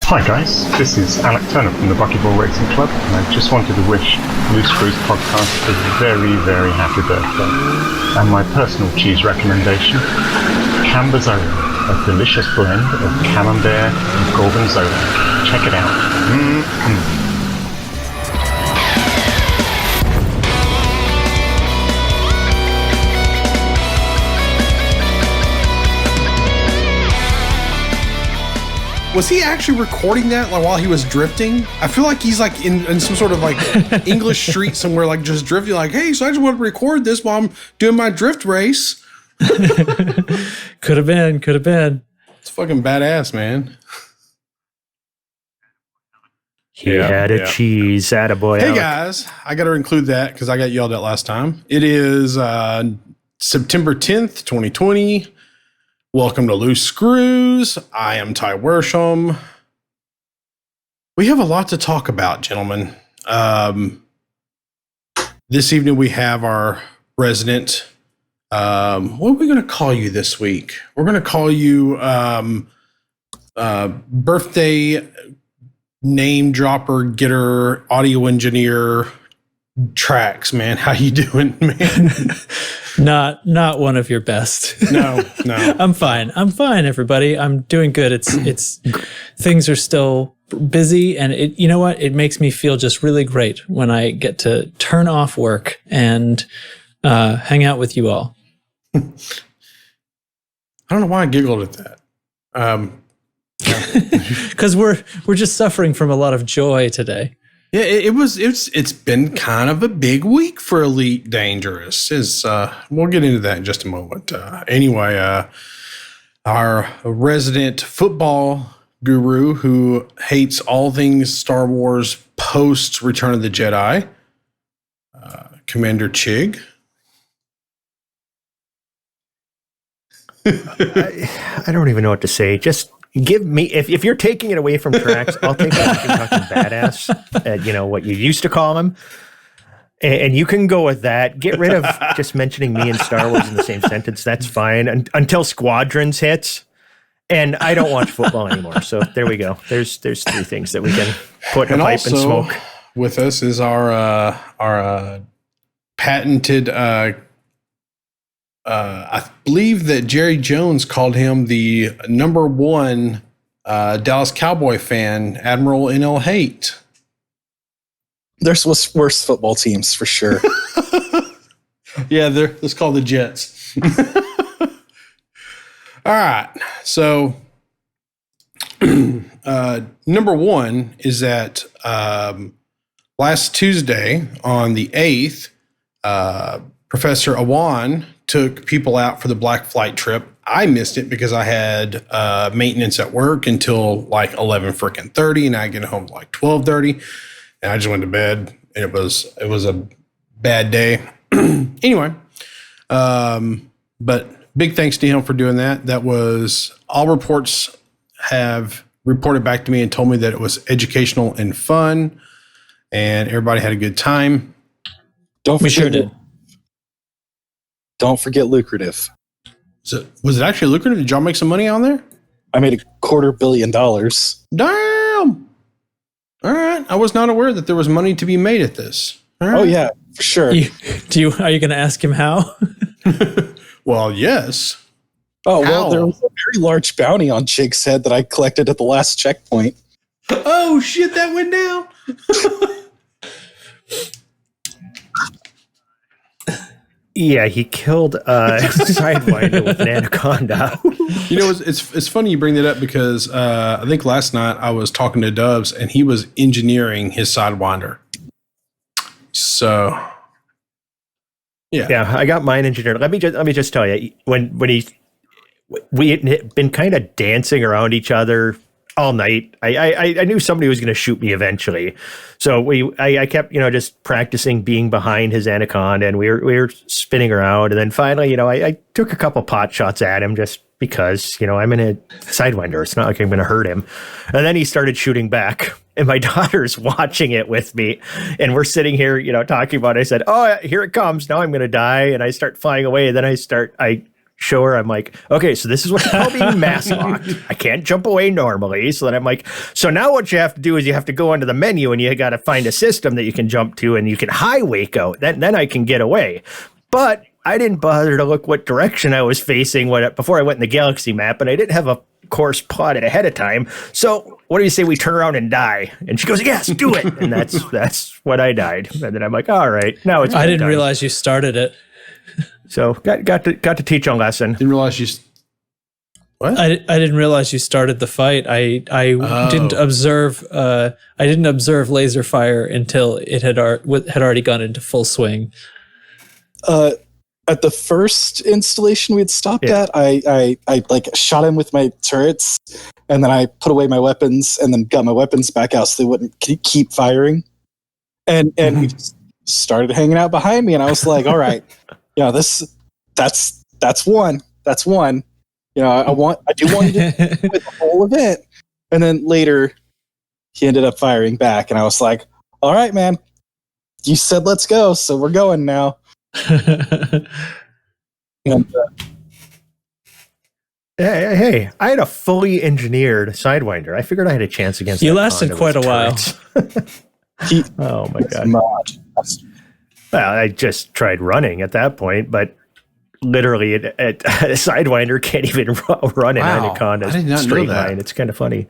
Hi guys, this is Alec Turner from the Buckyball Racing Club, and I just wanted to wish Loose Screws Podcast a very, very happy birthday. And my personal cheese recommendation, Cambozola, a delicious blend of camembert and gorgonzola. Check it out. Mm-hmm. Was he actually recording that like, while he was drifting? I feel like he's like in some sort of like English street somewhere, like just drifting. Like, hey, so I just want to record this while I'm doing my drift race. Could have been. It's fucking badass, man. He had a cheese, attaboy. Hey guys, I got to include that because I got yelled at last time. It is September 10th, 2020. Welcome to Loose Screws. I am Ty Worsham. We have a lot to talk about, gentlemen. This evening we have our resident. What are we going to call you this week? We're going to call you birthday name dropper, getter, audio engineer, Tracks, man. How you doing, man? Not one of your best. No. I'm fine, everybody. I'm doing good. It's things are still busy, and you know what? It makes me feel just really great when I get to turn off work and hang out with you all. I don't know why I giggled at that. Because we're just suffering from a lot of joy today. Yeah, it's been kind of a big week for Elite Dangerous. We'll get into that in just a moment. Anyway, our resident football guru who hates all things Star Wars post Return of the Jedi, Commander Chig. I don't even know what to say. Just give me, if you're taking it away from Tracks, I'll take that fucking badass, what you used to call him. And you can go with that. Get rid of just mentioning me and Star Wars in the same sentence. That's fine until Squadrons hits. And I don't watch football anymore. So there we go. There's three things that we can put in a pipe and smoke. With us is our patented, I believe that Jerry Jones called him the number one Dallas Cowboy fan, Admiral NL Hate. There's worse football teams for sure. Yeah, let's call the Jets. All right. So, number one is that last Tuesday on the 8th, Professor Awan took people out for the Black Flight trip. I missed it because I had maintenance at work until like 11:30, and I get home like 12:30, and I just went to bed. And it was a bad day. Anyway, but big thanks to him for doing that. That was all reports have reported back to me and told me that it was educational and fun, and everybody had a good time. We sure did. Don't forget lucrative. So, was it actually lucrative? Did y'all make some money on there? I made $250 million. Damn! All right. I was not aware that there was money to be made at this. All right. Oh, yeah, for sure. Are you going to ask him how? Well, yes. Oh, well, there was a very large bounty on Chig's head that I collected at the last checkpoint. Oh, shit, that went down. Yeah, he killed a Sidewinder with an anaconda. You know, it's funny you bring that up because I think last night I was talking to Dubs and he was engineering his Sidewinder. So, yeah, I got mine engineered. Let me just tell you, when we had been kind of dancing around each other all night. I knew somebody was going to shoot me eventually, so I kept just practicing being behind his anaconda, and we were spinning around, and then finally I took a couple pot shots at him just because I'm in a Sidewinder. It's not like I'm going to hurt him, and then he started shooting back, and my daughter's watching it with me, and we're sitting here talking about it. I said, "Oh, here it comes! Now I'm going to die," and I start flying away, and then I show her. I'm like, okay, so this is what you call being mass locked. I can't jump away normally. So then I'm like, so now what you have to do is you have to go onto the menu and you got to find a system that you can jump to and you can high wake out. Then I can get away. But I didn't bother to look what direction I was facing before I went in the galaxy map, and I didn't have a course plotted ahead of time. So what do you say we turn around and die? And she goes, yes, do it. And that's when I died. And then I'm like, all right, now it's. I didn't time. realize you started it. So got to teach a lesson. Didn't realize you. What? I didn't realize you started the fight. I didn't observe. I didn't observe laser fire until it had already gone into full swing. At the first installation we had stopped at, I like shot him with my turrets, and then I put away my weapons, and then got my weapons back out so they wouldn't keep firing. And he just started hanging out behind me, and I was like, all right, that's one. That's one. I do want you to do the whole event. And then later, he ended up firing back, and I was like, all right, man, you said let's go, so we're going now. And, Hey, I had a fully engineered Sidewinder. I figured I had a chance against You that lasted con quite a with while. turrets. Oh my god. Well, I just tried running at that point, but literally a Sidewinder can't even run an Wow. Anaconda I did not know straight that. line. It's kind of funny.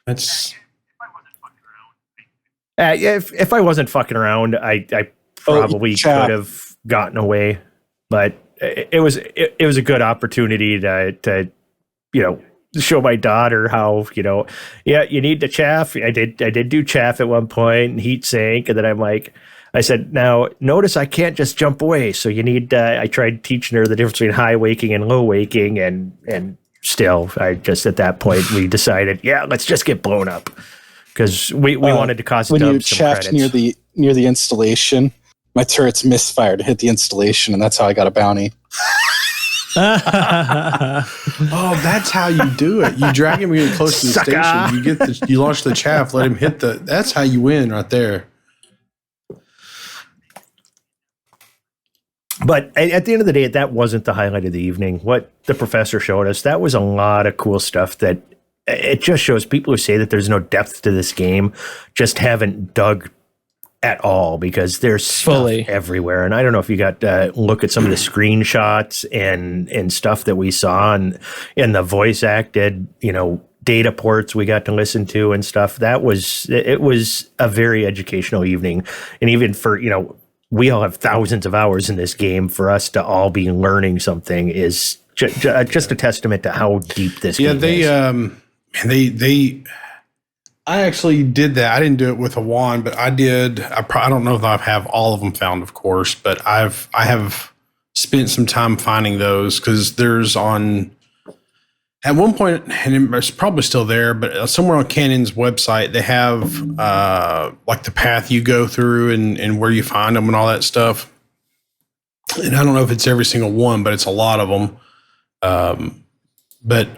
That's If I wasn't fucking around, I probably chat. could have gotten away, but it was a good opportunity to show my daughter how you need to chaff. I did do chaff at one point and heat sink, and then I said, now notice I can't just jump away, so you need. I tried teaching her the difference between high waking and low waking, and still, I just at that point we decided, let's just get blown up because we wanted to cause when you Dubs some chaffed credits. near the installation, my turrets misfired to hit the installation, and that's how I got a bounty. oh, that's how you do it. You drag him really close to the Sucker. station. You launch the chaff, let him hit the. That's how you win right there. But at the end of the day, that wasn't the highlight of the evening. What the professor showed us, that was a lot of cool stuff that it just shows people who say that there's no depth to this game just haven't dug at all, because there's stuff everywhere. And I don't know if you got to look at some of the screenshots and stuff that we saw and the voice acted, data ports we got to listen to and stuff. It was a very educational evening. And even for, we all have thousands of hours in this game. For us to all be learning something is just a testament to how deep this game is. I actually did that. I didn't do it with a wand, but I did. I don't know if I have all of them found, of course, but I have spent some time finding those, because there's at one point, and it's probably still there, but somewhere on Canon's website, they have like the path you go through and where you find them and all that stuff. And I don't know if it's every single one, but it's a lot of them. But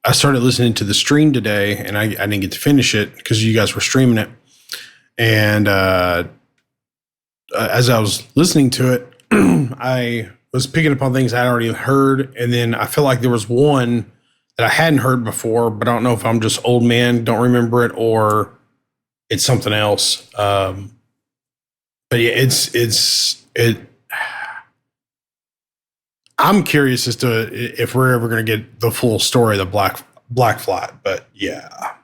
I started listening to the stream today, and I didn't get to finish it because you guys were streaming it. And as I was listening to it, I was picking up on things I'd already heard. And then I feel like there was one that I hadn't heard before, but I don't know if I'm just old man, don't remember it, or it's something else. But yeah, I'm curious as to if we're ever going to get the full story of the Black Flight, but yeah.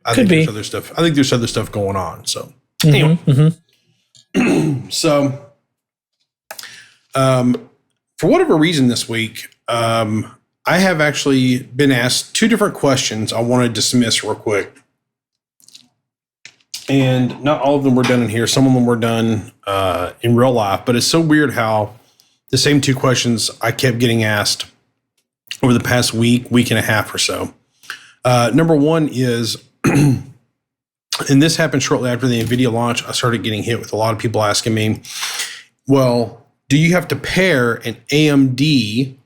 I think there's other stuff. I think there's other stuff going on. So anyway, so for whatever reason this week, I have actually been asked two different questions I want to dismiss real quick. And not all of them were done in here. Some of them were done in real life. But it's so weird how the same two questions I kept getting asked over the past week and a half or so. Number one is, and this happened shortly after the NVIDIA launch, I started getting hit with a lot of people asking me, well, do you have to pair an AMD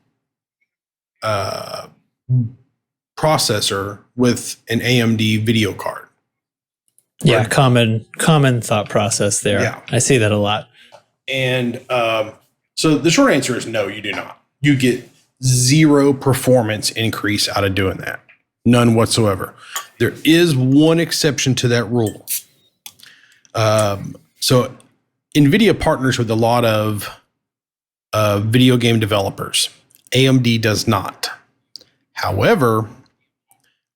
processor with an AMD video card? Yeah, common thought process there. Yeah. I see that a lot. And So the short answer is no, you do not. You get zero performance increase out of doing that. None whatsoever. There is one exception to that rule. So NVIDIA partners with a lot of video game developers. AMD does not. However,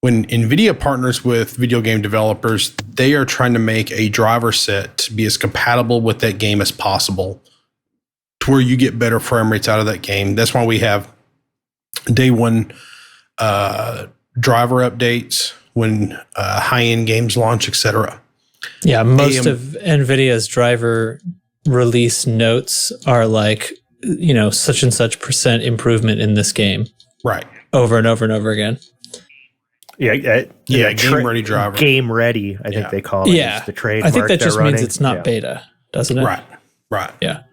when NVIDIA partners with video game developers, they are trying to make a driver set to be as compatible with that game as possible to where you get better frame rates out of that game. That's why we have day one driver updates when high-end games launch, etc. Yeah, most of NVIDIA's driver release notes are like, such and such % improvement in this game. Right. Over and over and over again. Yeah, game ready driver. Game ready, I think they call it. Yeah. It's the trademark I think that just running. means it's not beta, doesn't it? Right. Yeah.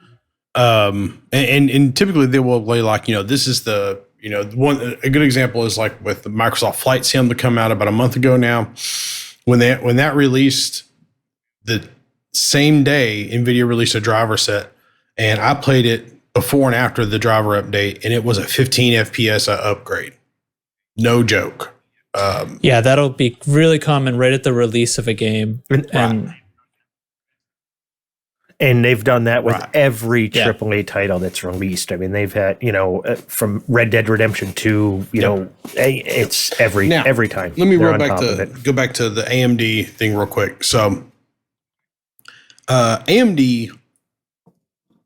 And typically they will lay like, this is the, a good example is like with the Microsoft Flight Sim to come out about a month ago now. When that released, the same day NVIDIA released a driver set, and I played it before and after the driver update, and it was a 15 FPS upgrade. No joke. Yeah, that'll be really common right at the release of a game. And they've done that with every AAA title that's released. I mean, they've had, from Red Dead Redemption 2, it's every time. Let me go back to the AMD thing real quick. So AMD,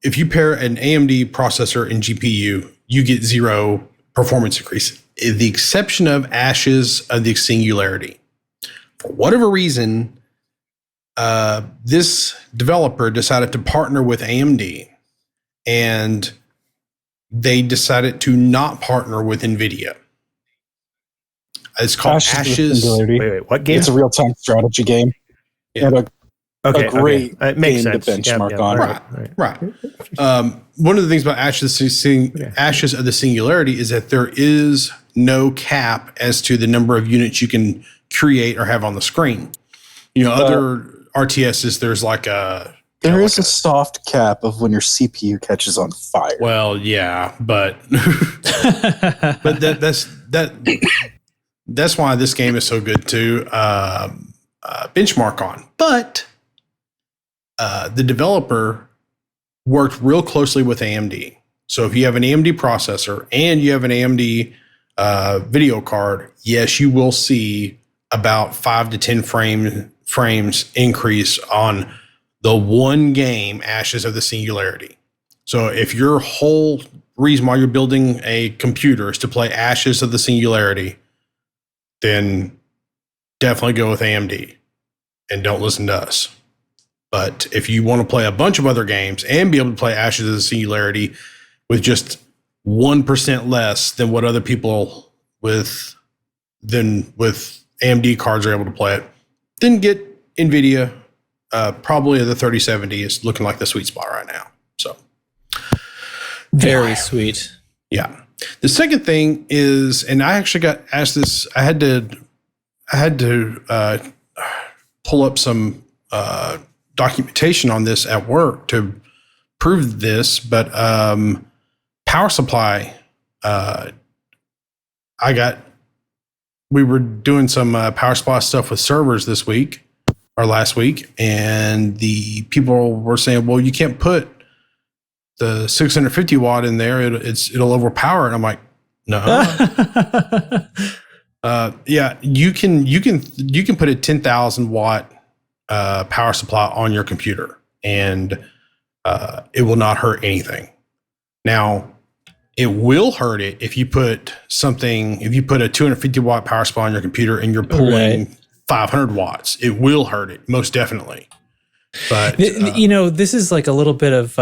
if you pair an AMD processor and GPU, you get zero performance increase. The exception of Ashes of the Singularity. For whatever reason, this developer decided to partner with AMD, and they decided to not partner with NVIDIA. It's called Ashes. Wait, what game? It's a real-time strategy game. Yeah. And a great It makes game sense. to benchmark on. Right. One of the things about Ashes of the Singularity is that there is no cap as to the number of units you can create or have on the screen. Other RTSs, there's like a... There is a soft cap of when your CPU catches on fire. Well, yeah, but that's why this game is so good to benchmark on. But the developer worked real closely with AMD. So if you have an AMD processor and you have an AMD video card, yes, you will see about 5 to 10 frames increase on the one game, Ashes of the Singularity. So if your whole reason why you're building a computer is to play Ashes of the Singularity, then definitely go with AMD and don't listen to us. But if you want to play a bunch of other games and be able to play Ashes of the Singularity with just 1% less than what other people with AMD cards are able to play it, then get NVIDIA. Probably the 3070 is looking like the sweet spot right now. So very sweet. Yeah. The second thing is, and I actually got asked this. I had to pull up some documentation on this at work to prove this, but power supply. We were doing some power supply stuff with servers this week or last week, and the people were saying, well, you can't put the 650 watt in there. It'll overpower it. I'm like, no. Yeah, you can put a 10,000 watt power supply on your computer, and it will not hurt anything. Now, it will hurt it if you put a 250 watt power supply on your computer and you're pulling 500 watts. It will hurt it, most definitely. But this is like a little bit of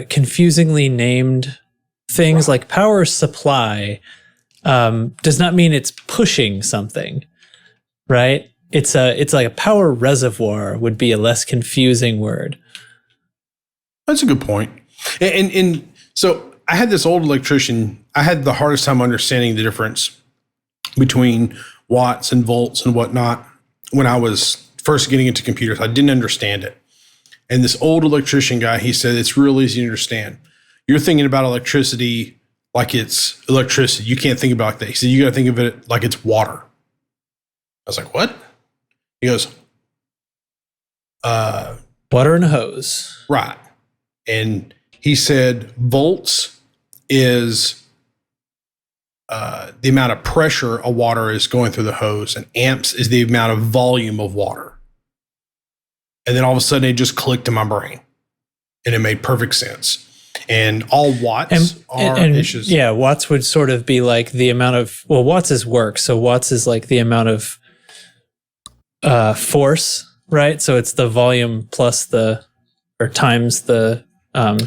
confusingly named things. Like power supply does not mean it's pushing something, right? It's like a power reservoir would be a less confusing word. That's a good point. And so I had this old electrician. I had the hardest time understanding the difference between watts and volts and whatnot when I was first getting into computers. I didn't understand it. And this old electrician guy, he said, it's real easy to understand. You're thinking about electricity like it's electricity. You can't think about it like that. He said, you got to think of it like it's water. I was like, what? He goes, Water in a hose. right. And he said, volts is the amount of pressure a water is going through the hose, and amps is the amount of volume of water. And then all of a sudden it just clicked in my brain, and it made perfect sense. And all watts are issues. Yeah, watts would sort of be like the amount of, well, watts is work. So watts is like the amount of force, right? So it's the volume plus or times the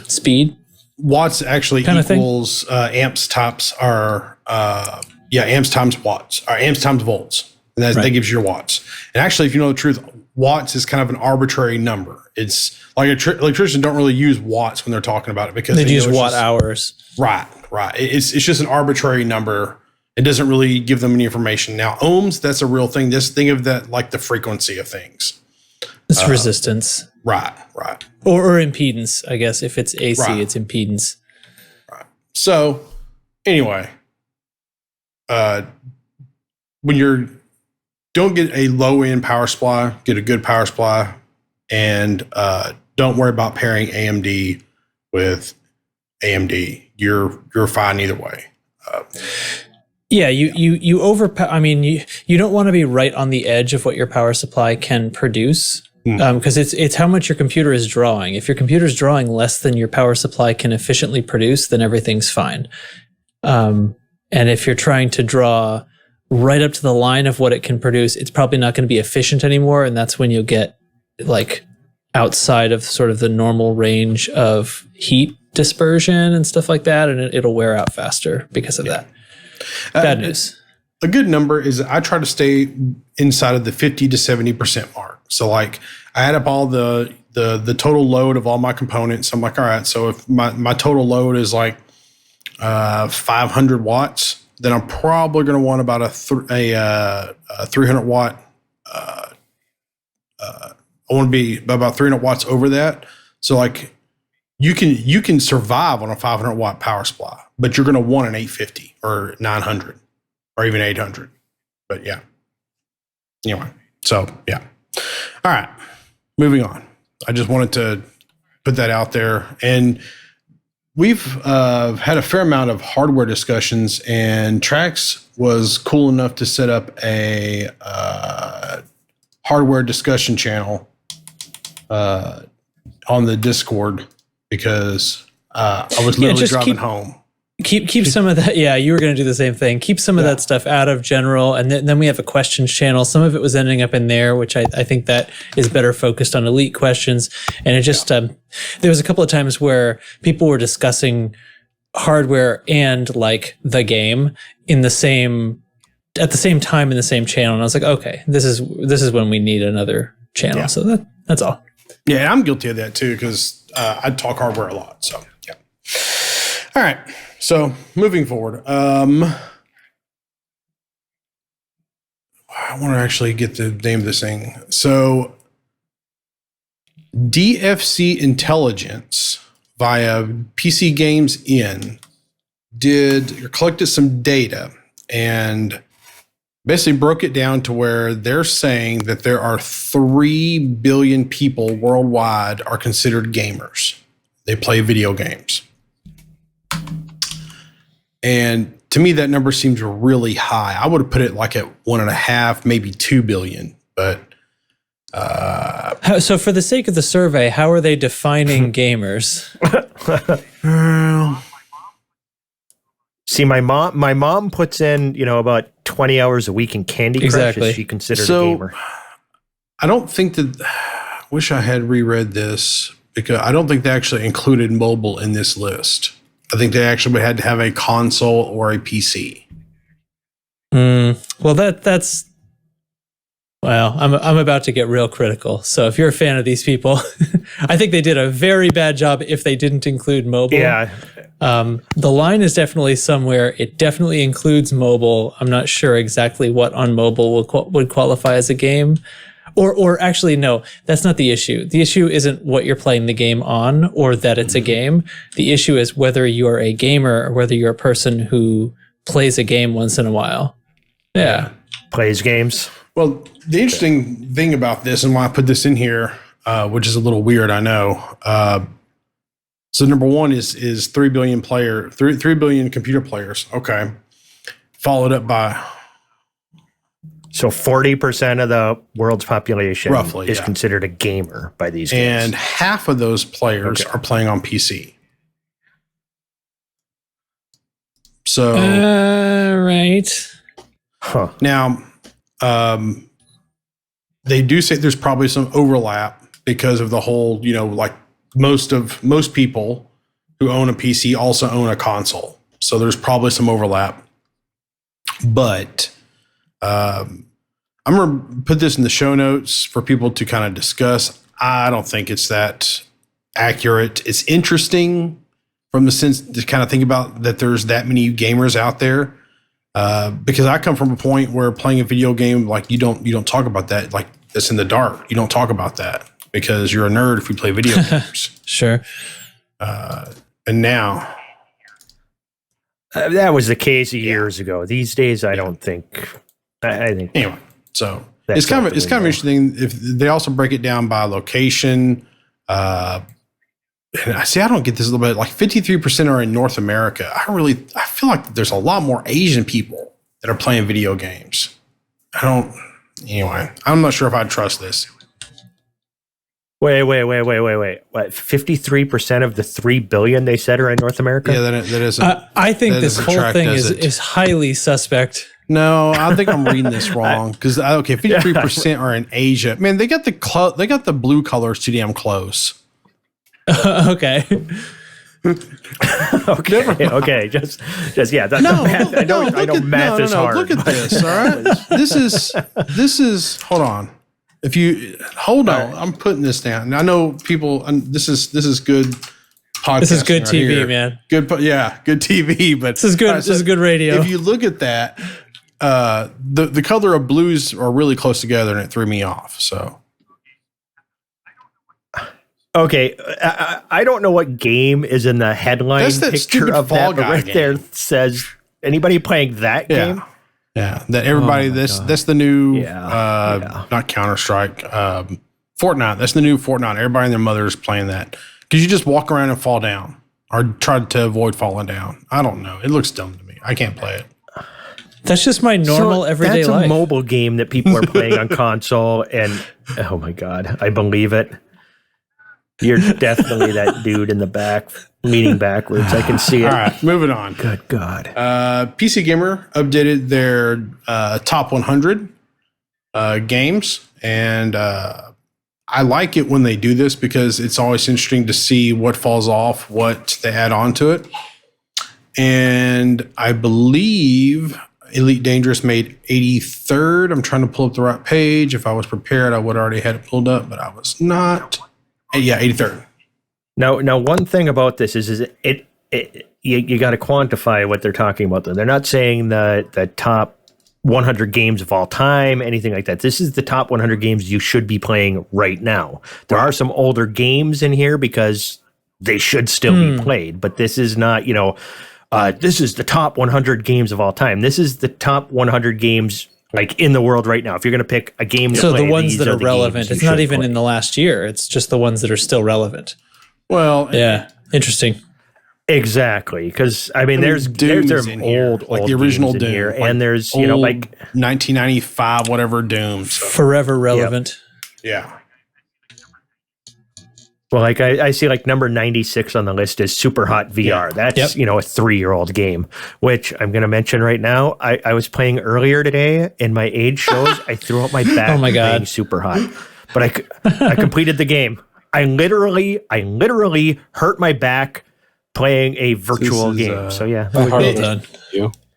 speed. Watts actually kind of equals amps times amps times watts, or amps times volts. And that gives you your watts. And actually, if you know the truth, watts is kind of an arbitrary number. It's like electricians don't really use watts when they're talking about it because they use watt hours. Right. It's just an arbitrary number. It doesn't really give them any information. Now, ohms, that's a real thing. Just think of that like the frequency of things. It's resistance. Right. Or impedance, I guess. If it's AC, it's impedance. Right. So, anyway, when don't get a low-end power supply, get a good power supply, and don't worry about pairing AMD with AMD. You're fine either way. Yeah, you don't want to be right on the edge of what your power supply can produce. Because it's how much your computer is drawing. If your computer is drawing less than your power supply can efficiently produce, then everything's fine. And if you're trying to draw right up to the line of what it can produce, it's probably not going to be efficient anymore. And that's when you'll get like outside of sort of the normal range of heat dispersion and stuff like that. And it'll wear out faster because of that. Bad news. A good number is I try to stay inside of the 50 to 70% mark. So like I add up all the total load of all my components. I'm like, all right, so if my total load is like 500 watts, then I'm probably going to want about a 300 watt. I want to be about 300 watts over that. So like you can survive on a 500 watt power supply, but you're going to want an 850 or 900 or even 800. But yeah. Anyway, so yeah. All right, moving on. I just wanted to put that out there. And we've had a fair amount of hardware discussions, and Trax was cool enough to set up a hardware discussion channel on the Discord because I was literally driving home. Keep some of that. Yeah, you were going to do the same thing. Keep some of that stuff out of general. And then we have a questions channel. Some of it was ending up in there, which I think that is better focused on elite questions. And it just, there was a couple of times where people were discussing hardware and like the game at the same time in the same channel. And I was like, okay, this is when we need another channel. Yeah. So that's all. Yeah, I'm guilty of that too, because I talk hardware a lot. So yeah. All right. So moving forward, I want to actually get the name of this thing. So DFC Intelligence via PC Games In collected some data and basically broke it down to where they're saying that there are 3 billion people worldwide are considered gamers. They play video games. And to me, that number seems really high. I would have put it like at 1.5, maybe 2 billion. But so, for the sake of the survey, how are they defining gamers? See, my mom puts in about 20 hours a week in Candy Crush. Exactly. Is she considered a gamer? I don't think that. I wish I had reread this because I don't think they actually included mobile in this list. I think they actually had to have a console or a PC. Well, that's. Well, I'm about to get real critical. So if you're a fan of these people, I think they did a very bad job if they didn't include mobile. Yeah. The line is definitely somewhere. It definitely includes mobile. I'm not sure exactly what on mobile would qualify as a game. Or actually, no, that's not the issue. The issue isn't what you're playing the game on or that it's a game. The issue is whether you're a gamer or whether you're a person who plays a game once in a while. Yeah. Plays games. Well, the interesting thing about this and why I put this in here, which is a little weird, I know. So number one is 3 billion 3 billion computer players. Okay. Followed up by So 40% of the world's population Roughly, is yeah. considered a gamer by these games. and half of those players Okay. are playing on PC. So Right. Huh. now, they do say there's probably some overlap because of the whole, like most people who own a PC also own a console. So there's probably some overlap. But I'm going to put this in the show notes for people to kind of discuss. I don't think it's that accurate. It's interesting from the sense to kind of think about that there's that many gamers out there. Because I come from a point where playing a video game, like you don't talk about that, like that's in the dark. You don't talk about that because you're a nerd if you play video games. Sure. And now, That was the case years ago. These days, I don't think. I think anyway, so That's it's kind out of the it's kind of window. interesting if they also break it down by location. And I see. I don't get this a little bit. Like 53% are in North America. I feel like there's a lot more Asian people that are playing video games. Anyway, I'm not sure if I'd trust this. Wait. What? 53% of the 3 billion they said are in North America? Yeah, that isn't. I think That this doesn't whole track, thing does is, it? is highly suspect. No, I think I'm reading this wrong because 53% are in Asia. Man, they got the blue colors too damn close. Okay. okay. Just yeah. That's math. I know math is hard. Look at this. All right, this is. Hold on. If you hold on, I'm putting this down. I know people. This is good. Podcasting This is good right TV, here. man. Good, good TV. But This is good. all right, This is good radio. If you look at that, the color of blues are really close together, and it threw me off. So. Okay, I don't know what game is in the headline That's that picture stupid of Fall that, but Guy right game. there says anybody playing that game. Yeah, that everybody. Oh my God. That's the new. Yeah. Not Counter Strike. Fortnite. That's the new Fortnite. Everybody and their mother is playing that because you just walk around and fall down or try to avoid falling down. I don't know. It looks dumb to me. I can't play it. That's just my normal So everyday that's life. a mobile game that people are playing on console, and oh my God, I believe it. You're definitely that dude in the back, leaning backwards. I can see it. All right, moving on. Good God. PC Gamer updated their top 100 games, and I like it when they do this because it's always interesting to see what falls off, what they add on to it. And I believe Elite Dangerous made 83rd. I'm trying to pull up the right page. If I was prepared, I would already had it pulled up, but I was not. Yeah, 83rd. Now, one thing about this is you got to quantify what they're talking about. Though they're not saying the top 100 games of all time, anything like that. This is the top 100 games you should be playing right now. There are some older games in here because they should still be played, but this is not, this is the top 100 games of all time. This is the top 100 games like in the world right now. If you're going to pick a game to So play, the ones these that are the relevant, games you it's not should even play. in the last year. It's just the ones that are still relevant. Well, Yeah. Interesting. Exactly, because I mean, there's Doom there's is in here, old like old the original games in Doom, here, like and there's old like 1995 whatever Doom. So, Forever relevant. yeah. well, like I see like number 96 on the list is Super Hot VR. That's Yep. a 3-year-old game, which I'm going to mention right now. I was playing earlier today, and my age shows. I threw out my back. Oh my God. playing Super Hot, but I completed the game. I literally hurt my back playing a virtual is, game. So yeah, Well done.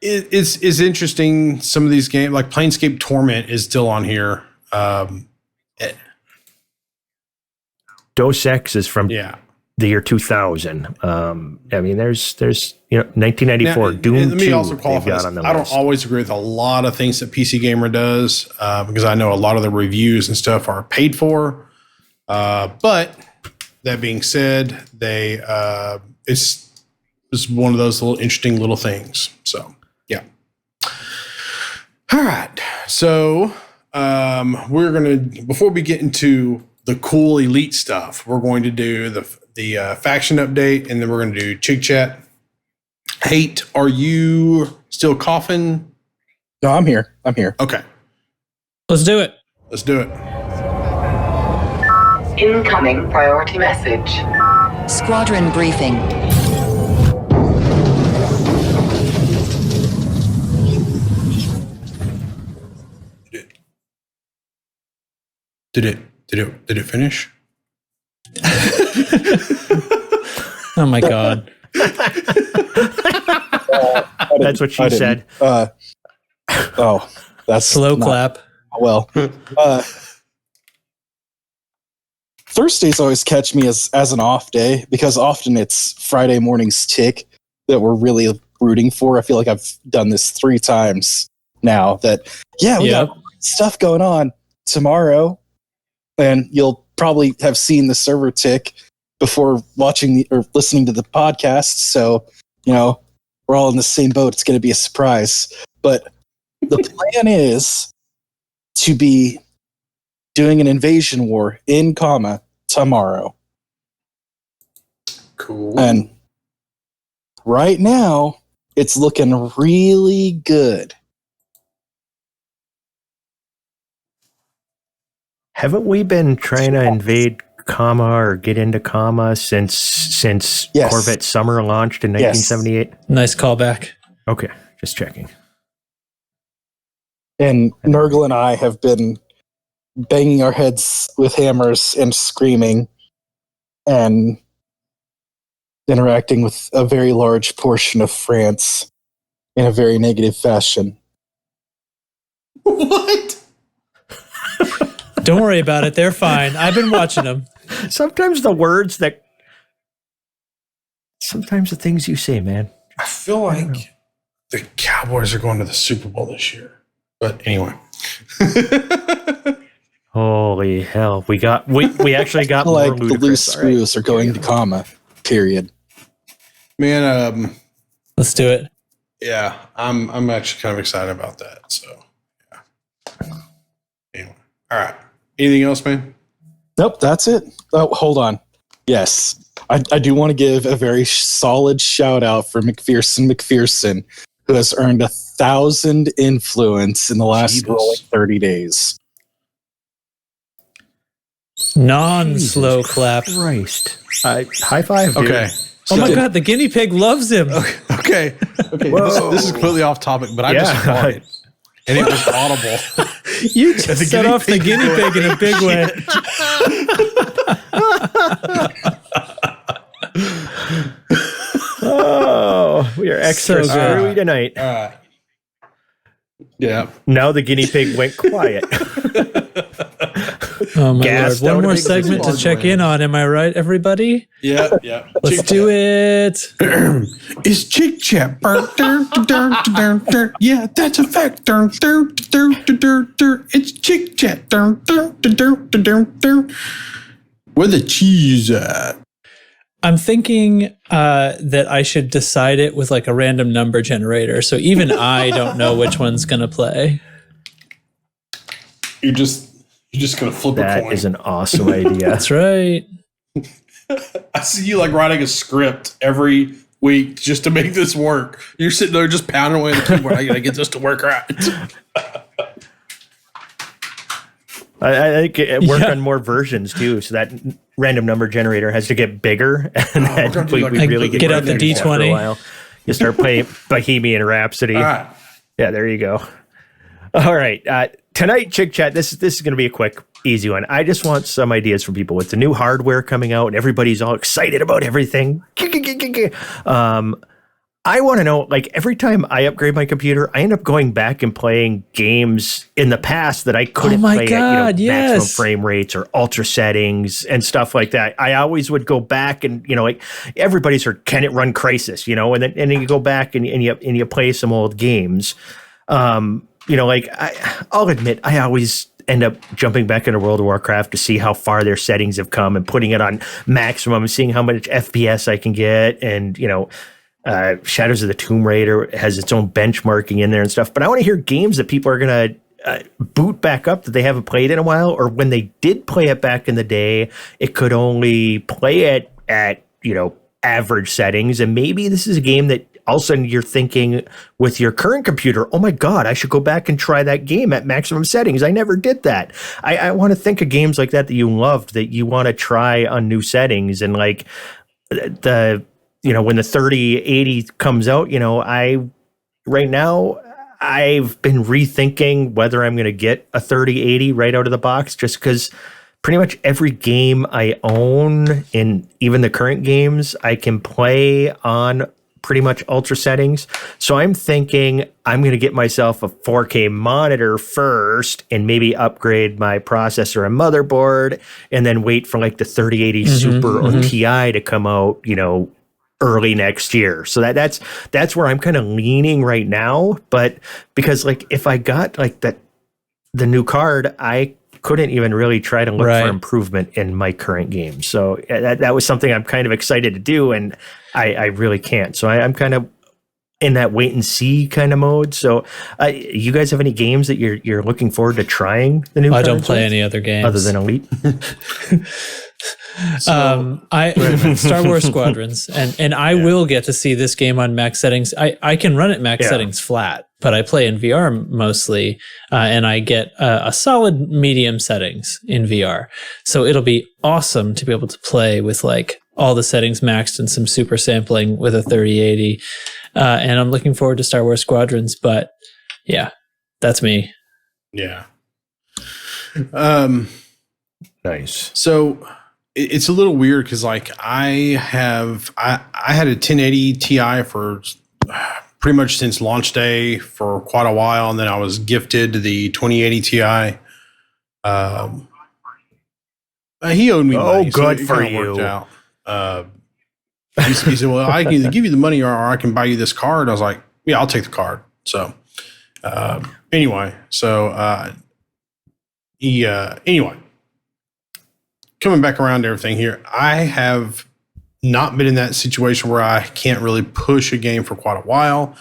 It's interesting. Some of these games, like Planescape Torment, is still on here. Dos Ex is from Yeah, the year 2000. I mean, there's 1994 Now, Doom let me 2 also they've qualify got this. on the I don't list. always agree with a lot of things that PC Gamer does because I know a lot of the reviews and stuff are paid for. But that being said, they it's one of those little interesting little things. So yeah. All right. So we're gonna before we get into the cool elite stuff, we're going to do the faction update, and then we're going to do Chig Chat. Hate, are you still coughing? No, I'm here. Okay, Let's do it. let's do it. Incoming priority message. Squadron briefing. Did it finish? Oh my God. That's what she I didn't. said. That's Slow not- clap. Well, Thursdays always catch me as an off day because often it's Friday morning's tick that we're really rooting for. I feel like I've done this 3 times now. That we Yep. got stuff going on tomorrow, and you'll probably have seen the server tick before watching or listening to the podcast. So we're all in the same boat. It's going to be a surprise, but the plan is to be doing an invasion war in Kama tomorrow. Cool. And right now, it's looking really good. Haven't we been trying to invade Kama or get into Kama since Yes. Corvette Summer launched in Yes. 1978? Nice callback. Okay, just checking. And Nurgle and I have been banging our heads with hammers and screaming and interacting with a very large portion of France in a very negative fashion. What? Don't worry about it. They're fine. I've been watching them. Sometimes the things you say, man. I feel like the Cowboys are going to the Super Bowl this year. But anyway. Holy hell. We actually got more Like the ludicrous. loose All right. screws are going to Kama, period. Man, Let's do it. yeah, I'm actually kind of excited about that. So yeah. Anyway. All right. Anything else, man? Nope, that's it. Oh, hold on. Yes, I do want to give a very solid shout out for McPherson, who has earned 1,000 influence in the last Jeebus. rolling 30 days. Non-slow Jesus clap. Christ. High five, dude. Okay. Oh my God, the guinea pig loves him. Okay. Whoa. This is completely off topic, but I Yeah. just farted. And it was audible. You just set off the guinea pig in a big way. Oh, we are extra So good. screwy tonight. All right. Yeah. Now the guinea pig went quiet. Oh my Gassed Lord. out One a more big segment to fist. check in on. Am I right, everybody? Yeah. Yeah. Let's do it. It's Chick Chat. Yeah, that's a fact. It's Chick Chat. Where the cheese at? I'm thinking that I should decide it with like a random number generator. So even I don't know which one's going to play. You're just gonna flip a That coin. is an awesome idea. That's right. I see you like writing a script every week just to make this work. You're sitting there just pounding away on the keyboard. I gotta get this to work right. I think it work Yeah. on more versions too, so that random number generator has to get bigger, and then gonna do we like really get out the rid of it after a D20. while. You start playing Bohemian Rhapsody. All right. Yeah, there you go. All right, tonight, Chick Chat. This is going to be a quick, easy one. I just want some ideas from people with the new hardware coming out, and everybody's all excited about everything. I want to know, like, every time I upgrade my computer, I end up going back and playing games in the past that I couldn't play at maximum frame rates or ultra settings and stuff like that. I always would go back and, like, everybody's heard, can it run Crysis, and then you go back and you play some old games. I'll admit, I always end up jumping back into World of Warcraft to see how far their settings have come and putting it on maximum, seeing how much FPS I can get, and, Shadows of the Tomb Raider has its own benchmarking in there and stuff. But I want to hear games that people are going to boot back up that they haven't played in a while, or when they did play it back in the day, it could only play it at, average settings. And maybe this is a game that all of a sudden you're thinking with your current computer, oh my God, I should go back and try that game at maximum settings. I never did that. I want to think of games like that you loved, that you want to try on new settings. And like when the 3080 comes out, right now I've been rethinking whether I'm going to get a 3080 right out of the box, just because pretty much every game I own, in even the current games, I can play on pretty much ultra settings. So I'm thinking I'm going to get myself a 4K monitor first and maybe upgrade my processor and motherboard, and then wait for like the 3080 Super or Ti to come out, early next year. So that's where I'm kind of leaning right now. But because like if I got like the new card, I couldn't even really try to look for improvement in my current game. So that was something I'm kind of excited to do, and I really can't. So I'm kind of in that wait and see kind of mode. So you guys have any games that you're looking forward to trying the new? I don't play any other games other than Elite. Star Wars Squadrons, and I will get to see this game on max settings. I can run it max settings flat, but I play in VR mostly, and I get a solid medium settings in VR. So it'll be awesome to be able to play with like all the settings maxed and some super sampling with a 3080. And I'm looking forward to Star Wars Squadrons, but yeah, that's me. Yeah. Nice. So it's a little weird because like I had a 1080 Ti for pretty much since launch day for quite a while, and then I was gifted the 2080 Ti. He owed me money. Oh, good so it for kinda you. worked out. He said, "Well, I can either give you the money or I can buy you this card." I was like, "Yeah, I'll take the card." So anyway, coming back around to everything here, I have not been in that situation where I can't really push a game for quite a while.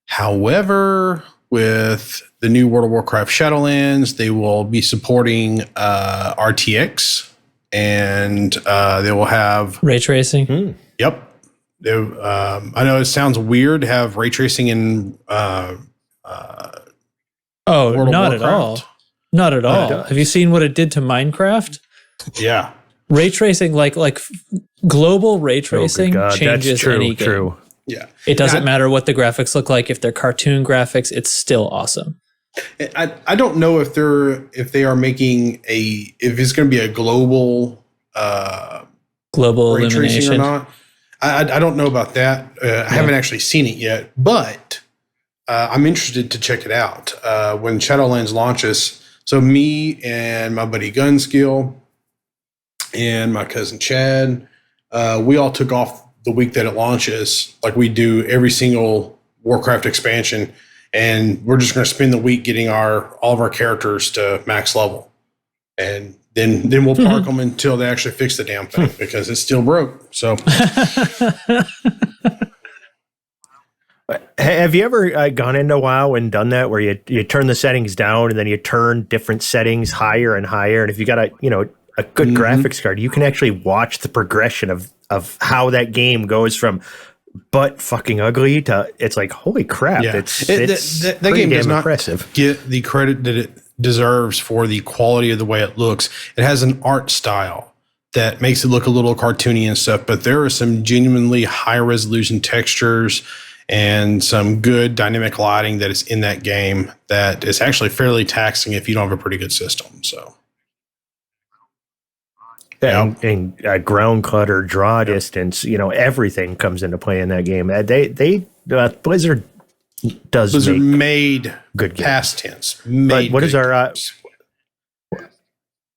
However, with the new World of Warcraft Shadowlands, they will be supporting RTX, and they will have ray tracing. Yep. I know it sounds weird to have ray tracing in World of Not at Warcraft. all. Not at all. Have you seen what it did to Minecraft? Yeah. Ray tracing, like global ray tracing, changes any game. True. Yeah. It doesn't matter what the graphics look like. If they're cartoon graphics, it's still awesome. I don't know if they are making if it's going to be a global ray tracing illumination or not. I don't know about that. I haven't actually seen it yet, but I'm interested to check it out when Shadowlands launches. So me and my buddy Gunskill and my cousin Chad, we all took off the week that it launches, like we do every single Warcraft expansion, and we're just going to spend the week getting all of our characters to max level, and then we'll park them until they actually fix the damn thing because it's still broke. So, have you ever gone into WoW and done that, where you turn the settings down and then you turn different settings higher and higher, and if you got a good graphics card, you can actually watch the progression of how that game goes from butt fucking ugly to it's like holy crap. yeah, It's that pretty game does damn not impressive. get the credit that it deserves for the quality of the way it looks. It has an art style that makes it look a little cartoony and stuff, but there are some genuinely high resolution textures and some good dynamic lighting that is in that game that is actually fairly taxing if you don't have a pretty good system. So and ground clutter, draw distance, everything comes into play in that game. Blizzard Blizzard made good games. past tense. But what is our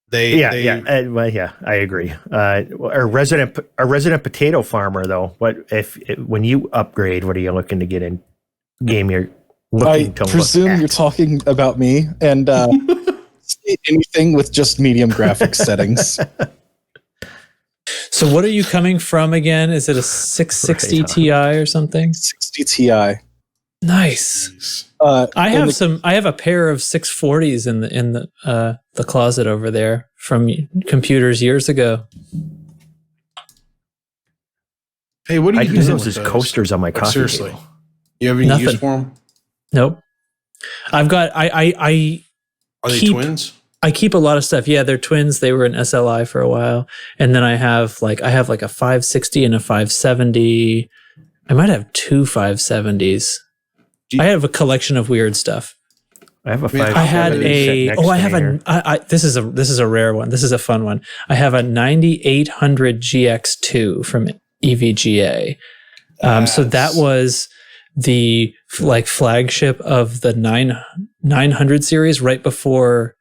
They I agree. Our resident potato farmer though. When you upgrade, what are you looking to get in game? You're looking to presume you're talking about me and anything with just medium graphics settings. So what are you coming from again? Is it a 660 Ti or something? 60 Ti. Nice. I have a pair of 640s in the closet over there from computers years ago. Hey, what do I you use doing those with as coasters on my coffee Seriously, table. you have any Nothing. use for them? Nope. I've got I Are they keep- twins? I keep a lot of stuff. Yeah, they're twins. They were in SLI for a while. And then I have like a 560 and a 570. I might have two 570s. I have a collection of weird stuff. I have a Man, 5. I had this is a rare one. This is a fun one. I have a 9800 GX2 from EVGA. So that was the flagship of the 900 series right before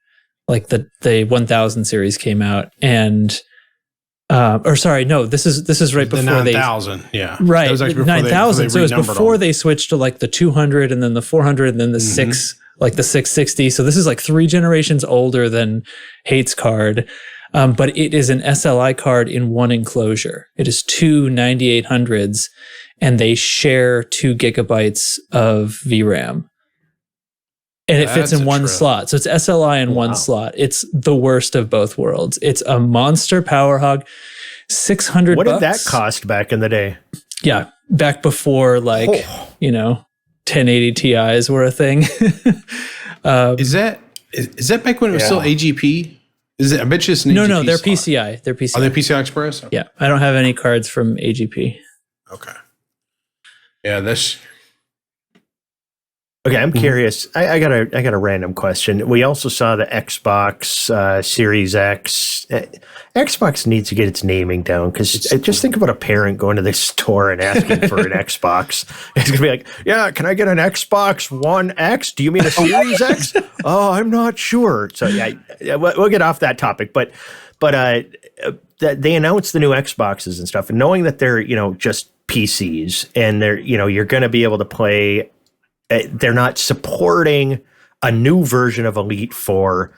the 1000 series came out. And this is right before the they 9000. Yeah, right. That was actually 9000. So it was renumbered before them. they switched to the 200 and then the 400 and then the 660. So this is 3 generations older than Hate's card. But it is an SLI card in one enclosure. It is two 9800s and they share 2 gigabytes of VRAM. And it fits in one slot. So it's SLI in one slot. It's the worst of both worlds. It's a monster power hog. $600. What did that cost back in the day? Yeah, back before 1080 Ti's were a thing. Is that back when it was still AGP? Is it? I bet you it's an AGP No, they're slot. PCI. They're PCI. Are they PCI Express? Yeah, I don't have any cards from AGP. Okay. Yeah, that's. Okay, I'm curious. I got a random question. We also saw the Xbox Series X. Xbox needs to get its naming down because just think about a parent going to this store and asking for an Xbox. It's gonna be like, yeah, can I get an Xbox One X? Do you mean a Series X? Oh, I'm not sure. So yeah, we'll get off that topic. But they announced the new Xboxes and stuff, and knowing that they're just PCs and they're you're going to be able to play. They're not supporting a new version of Elite for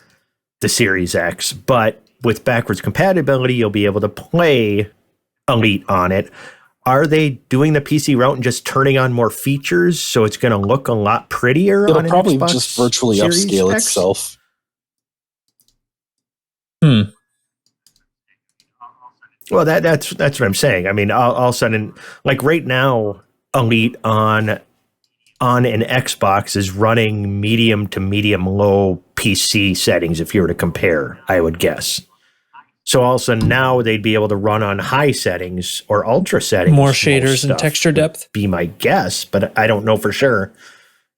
the Series X, but with backwards compatibility, you'll be able to play Elite on it. Are they doing the PC route and just turning on more features so it's going to look a lot prettier? It'll on an probably Xbox just virtually Series upscale X? itself. Well, that's what I'm saying. I mean, all of a sudden, right now, Elite on an Xbox is running medium to medium low PC settings if you were to compare, I would guess. So all of a sudden now they'd be able to run on high settings or ultra settings. More shaders and stuff texture depth. Be my guess, but I don't know for sure.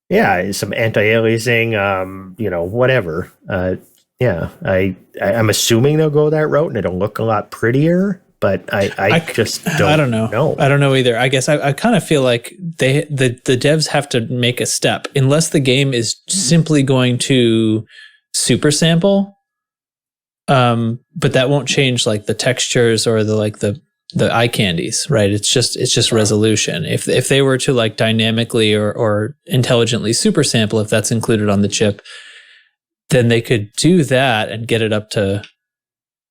Yeah, some anti-aliasing, whatever. I'm assuming they'll go that route and it'll look a lot prettier. But I just don't I don't know. I don't know either. I guess I kind of feel like the devs have to make a step unless the game is simply going to super sample. But that won't change the textures or the eye candies, right? It's just resolution. If they were to dynamically or intelligently super sample, if that's included on the chip, then they could do that and get it up to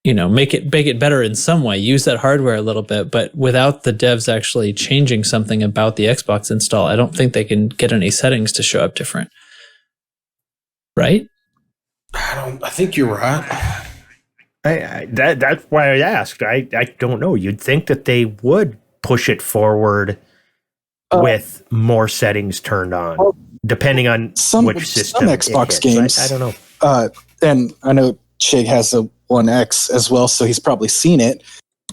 make it better in some way, use that hardware a little bit, but without the devs actually changing something about the Xbox install, I don't think they can get any settings to show up different. Right? I think you're right. That's why I asked. I don't know. You'd think that they would push it forward with more settings turned on, depending on which system. Some Xbox games. I don't know. And I know Chig has a One X as well, so he's probably seen it,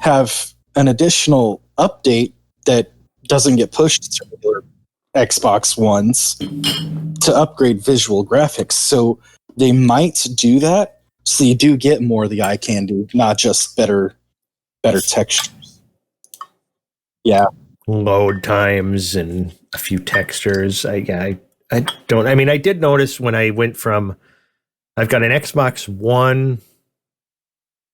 have an additional update that doesn't get pushed to regular Xbox Ones to upgrade visual graphics. So they might do that So you do get more of the eye candy, not just better textures. Yeah. Load times and a few textures. I don't. I mean, I did notice when I went from. I've got an Xbox One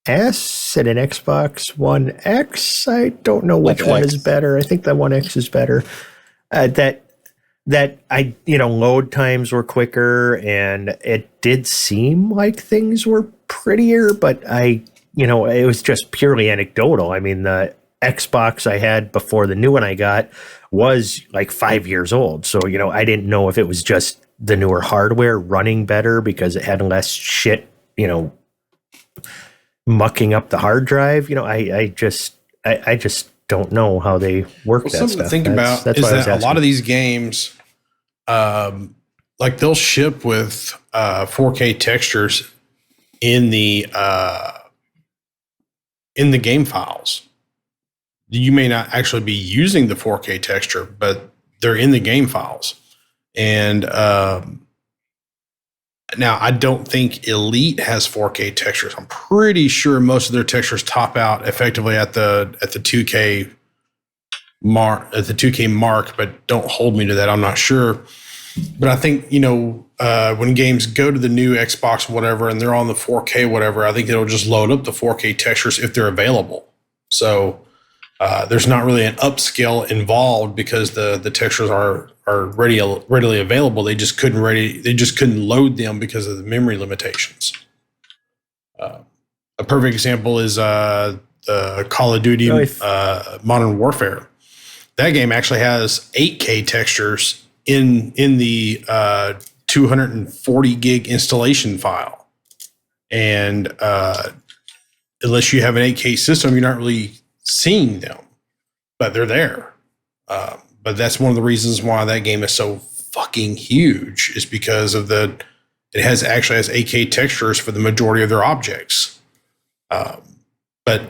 S and an Xbox One X. I don't know which Like one X. is better. I think the One X is better. That I load times were quicker, and it did seem like things were prettier, but it was just purely anecdotal. I mean, the Xbox I had before the new one I got was like 5 years old. So, I didn't know if it was just the newer hardware running better because it had less shit, mucking up the hard drive. I just don't know how they work that Something stuff. to think about That's is why I was that a lot asking. of these games, like they'll ship with 4K textures in the game files. You may not actually be using the 4K texture, but they're in the game files. And now I don't think Elite has 4K textures. I'm pretty sure most of their textures top out effectively at the 2K mark, but don't hold me to that. I'm not sure. But I think, when games go to the new Xbox, whatever, and they're on the 4K, whatever, I think it'll just load up the 4K textures if they're available. So there's not really an upscale involved because the textures are readily available. They just couldn't load them because of the memory limitations. A perfect example is the Call of Duty Modern Warfare. That game actually has 8K textures in the 240 gig installation file, and unless you have an 8K system, you're not really seeing them, but they're there. But that's one of the reasons why that game is so fucking huge, is because of it actually has 8K textures for the majority of their objects. But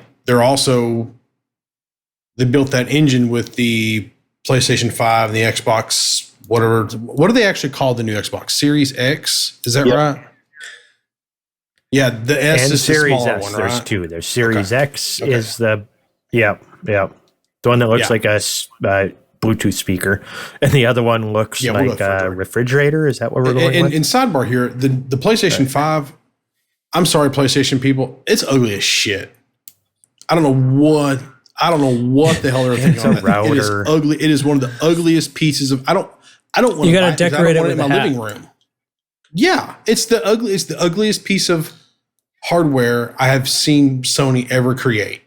they built that engine with the PlayStation 5 and the Xbox, whatever. What do they actually call the new Xbox? Series X? Is that right? Yeah, the S and is Series the smaller S. one, There's right? two. There's Series Okay. X is the the one that looks Yeah. like a Bluetooth speaker, and the other one looks Yeah, we'll like go a refrigerator. Is that what we're going with? And sidebar here, the PlayStation 5, I'm sorry, PlayStation people, it's ugly as shit. I don't know what the hell they're thinking It's a on that. It is router. ugly. It is one of the ugliest pieces of. I don't want You to gotta decorate it in with my a hat. living room. Yeah, it's the ugliest piece of hardware I have seen Sony ever create.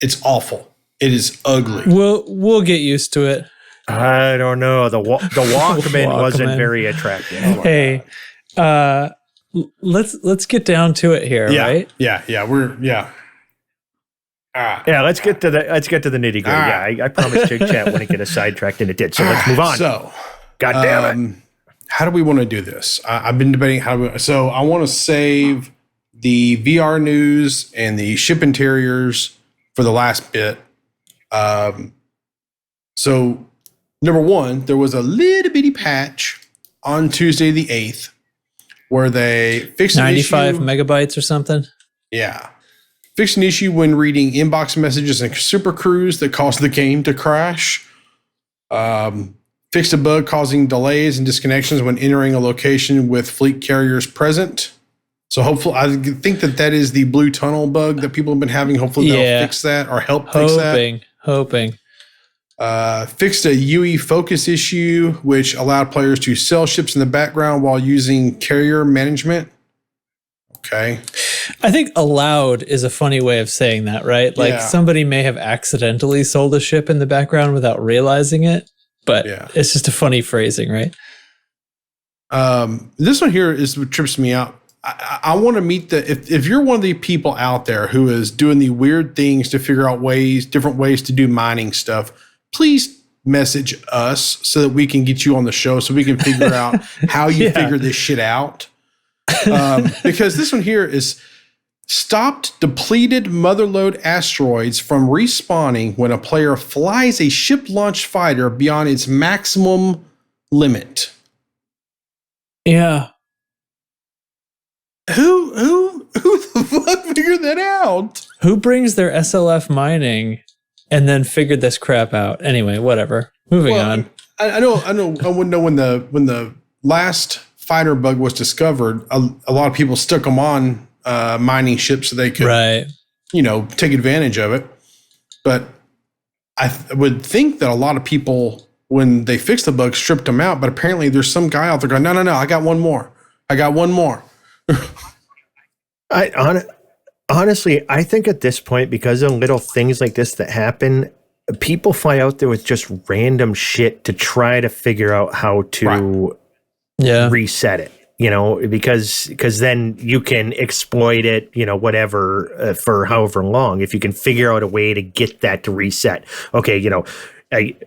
It's awful. It is ugly. We'll get used to it. I don't know. The Walkman wasn't Walkman. very attractive. Hey, let's get down to it here, Yeah, right? yeah. Yeah, let's get to the nitty gritty. All Yeah, right. I promised Jig Chat wouldn't get us sidetracked, and it did. So let's move on. So, God damn it! how do we want to do this? I've been debating so I want to save the VR news and the ship interiors for the last bit. So number one, there was a little bitty patch on Tuesday the 8th where they fixed an 95 issue. megabytes or something. Yeah. Fixed an issue when reading inbox messages in Super Cruise that caused the game to crash. Fixed a bug causing delays and disconnections when entering a location with fleet carriers present. So hopefully, I think that is the blue tunnel bug that people have been having. Hopefully they'll fix that or help fix that. Hoping. Fixed a UE focus issue, which allowed players to sell ships in the background while using carrier management. Okay. I think allowed is a funny way of saying that, right? Like Yeah. somebody may have accidentally sold a ship in the background without realizing it, but Yeah. it's just a funny phrasing, right? This one here is what trips me out. I want to meet if you're one of the people out there who is doing the weird things to figure out different ways to do mining stuff, please message us so that we can get you on the show so we can figure out how you figure this shit out. Because this one here is stopped depleted motherlode asteroids from respawning when a player flies a ship-launched fighter beyond its maximum limit. Yeah. Who the fuck figured that out? Who brings their SLF mining and then figured this crap out? Anyway, whatever. Moving on. I know. I wouldn't know when the last fighter bug was discovered. A lot of people stuck them on mining ships so they could, Right. take advantage of it. But I would think that a lot of people, when they fixed the bug, stripped them out. But apparently, there's some guy out there going, no, I got one more. Honestly, I think at this point, because of little things like this that happen, people fly out there with just random shit to try to figure out how to reset it. Because then you can exploit it, whatever, for however long. If you can figure out a way to get that to reset. Okay,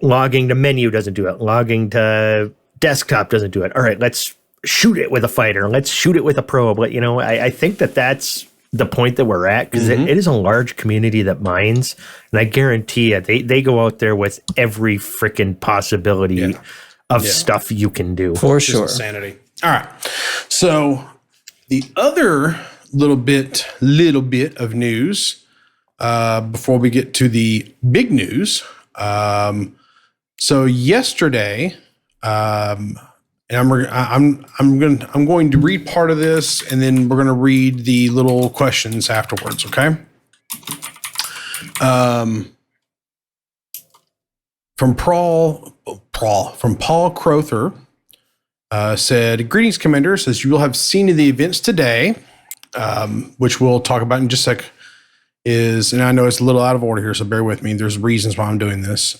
logging to menu doesn't do it. Logging to desktop doesn't do it. All right, let's shoot it with a fighter. Let's shoot it with a probe. But, I think that's the point that we're at, because it is a large community that mines. And I guarantee you, they go out there with every freaking possibility of stuff you can do. For sure. Insanity. All right. So the other little bit of news before we get to the big news. So yesterday, and I'm going to read part of this, and then we're going to read the little questions afterwards. Okay. From Paul Crowther. Said, greetings, Commander. Says, you will have seen the events today, which we'll talk about in just a sec, and I know it's a little out of order here, so bear with me. There's reasons why I'm doing this.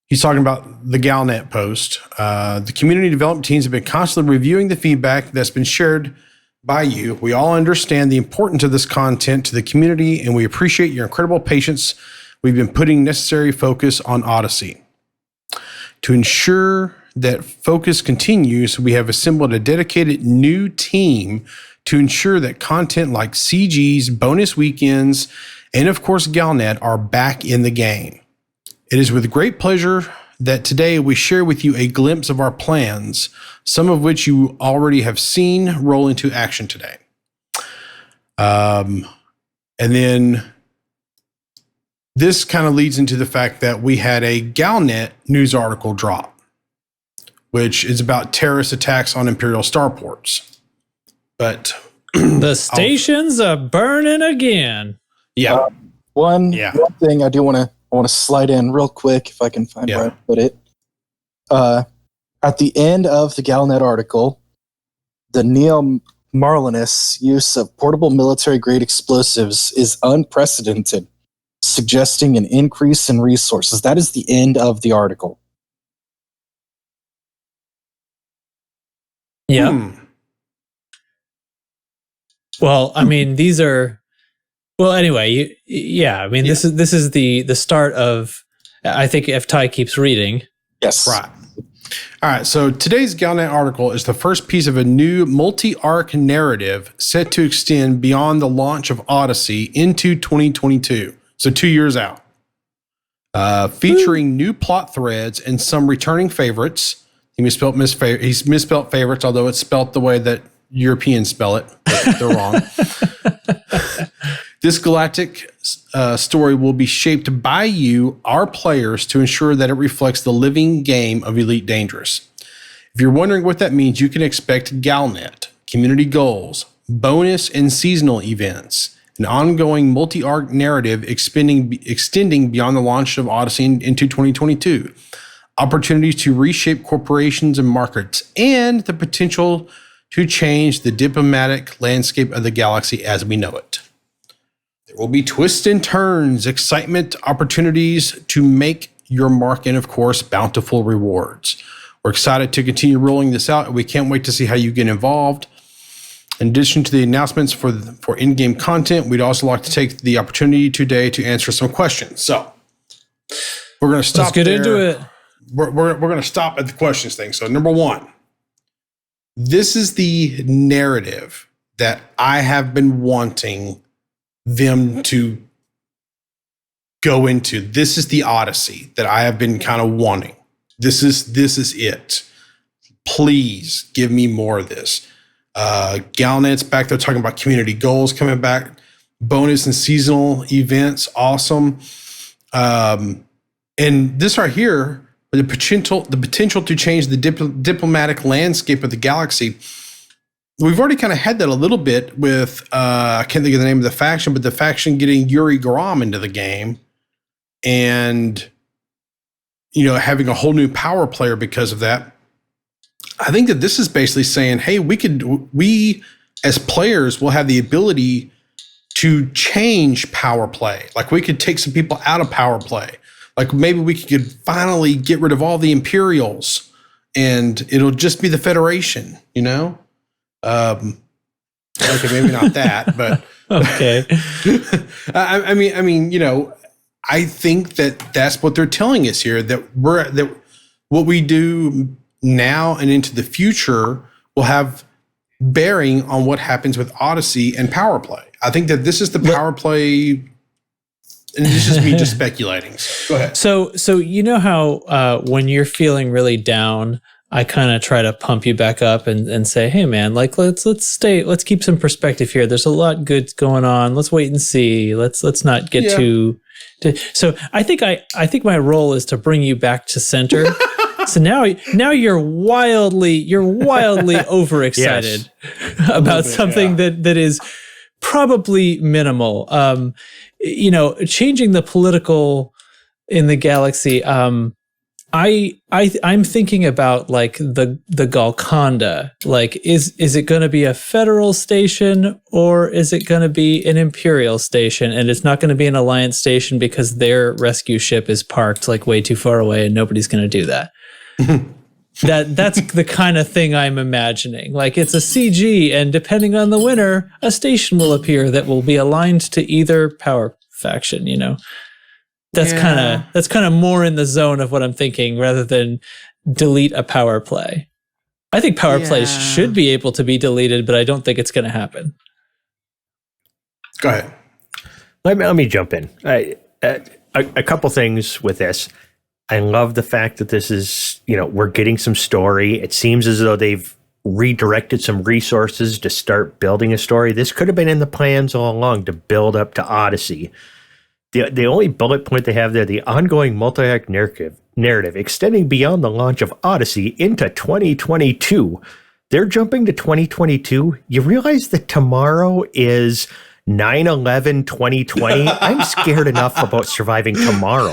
He's talking about the Galnet post. The community development teams have been constantly reviewing the feedback that's been shared by you. We all understand the importance of this content to the community, and we appreciate your incredible patience. We've been putting necessary focus on Odyssey. To ensure that focus continues, we have assembled a dedicated new team to ensure that content like CGs, bonus weekends, and of course Galnet are back in the game. It is with great pleasure that today we share with you a glimpse of our plans, some of which you already have seen roll into action today. And then this kind of leads into the fact that we had a Galnet news article drop, which is about terrorist attacks on Imperial starports. But the stations are burning again. Yeah. One thing I want to slide in real quick, if I can find where I put it. At the end of the Galnet article, the Neo Marlinus use of portable military-grade explosives is unprecedented, suggesting an increase in resources. That is the end of the article. Yeah. Well, I mean, these are. Well, anyway, this is the start of. I think if Ty keeps reading. Yes. Right. All right. So today's Galnet article is the first piece of a new multi-arc narrative set to extend beyond the launch of Odyssey into 2022. So 2 years out. Featuring new plot threads and some returning favorites. He's misspelled favorites, although it's spelt the way that Europeans spell it. But they're wrong. This galactic story will be shaped by you, our players, to ensure that it reflects the living game of Elite Dangerous. If you're wondering what that means, you can expect Galnet, community goals, bonus and seasonal events, an ongoing multi-arc narrative extending beyond the launch of Odyssey into 2022, opportunities to reshape corporations and markets, and the potential to change the diplomatic landscape of the galaxy as we know it. There will be twists and turns, excitement, opportunities to make your mark, and of course, bountiful rewards. We're excited to continue rolling this out, and we can't wait to see how you get involved. In addition to the announcements for in-game content, we'd also like to take the opportunity today to answer some questions. So we're going to stop. Let's get into it. We're going to stop at the questions thing. So number one, this is the narrative that I have been wanting them to go into. This is the Odyssey that I have been kind of wanting. This is it. Please give me more of this. Galnet's back there talking about community goals coming back, bonus and seasonal events, awesome. And this right here, the potential to change the diplomatic landscape of the galaxy. We've already kind of had that a little bit with I can't think of the name of the faction, but the faction getting Yuri Grom into the game, and having a whole new power player because of that. I think that this is basically saying, hey, we as players will have the ability to change power play. Like we could take some people out of power play. Like maybe we could finally get rid of all the Imperials and it'll just be the Federation, Okay, maybe not that, but okay. I mean, I think that that's what they're telling us here, that what we do now and into the future will have bearing on what happens with Odyssey and power play. I think that this is the power play, and this is me just speculating. So, go ahead. So you know how when you're feeling really down, I kind of try to pump you back up and say, hey man, like let's keep some perspective here. There's a lot good going on. Let's wait and see. Let's not get too. So I think my role is to bring you back to center. So now you're wildly overexcited about something that is probably minimal. Changing the political in the galaxy. I'm thinking about like the Golconda. Like, is it going to be a federal station or is it going to be an Imperial station? And it's not going to be an Alliance station because their rescue ship is parked like way too far away and nobody's going to do that. That's the kind of thing I'm imagining. Like it's a CG, and depending on the winner, a station will appear that will be aligned to either power faction. That's kind of more in the zone of what I'm thinking, rather than delete a power play. I think power plays should be able to be deleted, but I don't think it's going to happen. Go ahead. Let me jump in. A couple things with this. I love the fact that this is, we're getting some story. It seems as though they've redirected some resources to start building a story. This could have been in the plans all along to build up to Odyssey. The only bullet point they have there, the ongoing multi-act narrative extending beyond the launch of Odyssey into 2022. They're jumping to 2022. You realize that tomorrow is 9/11/2020. I'm scared enough about surviving tomorrow.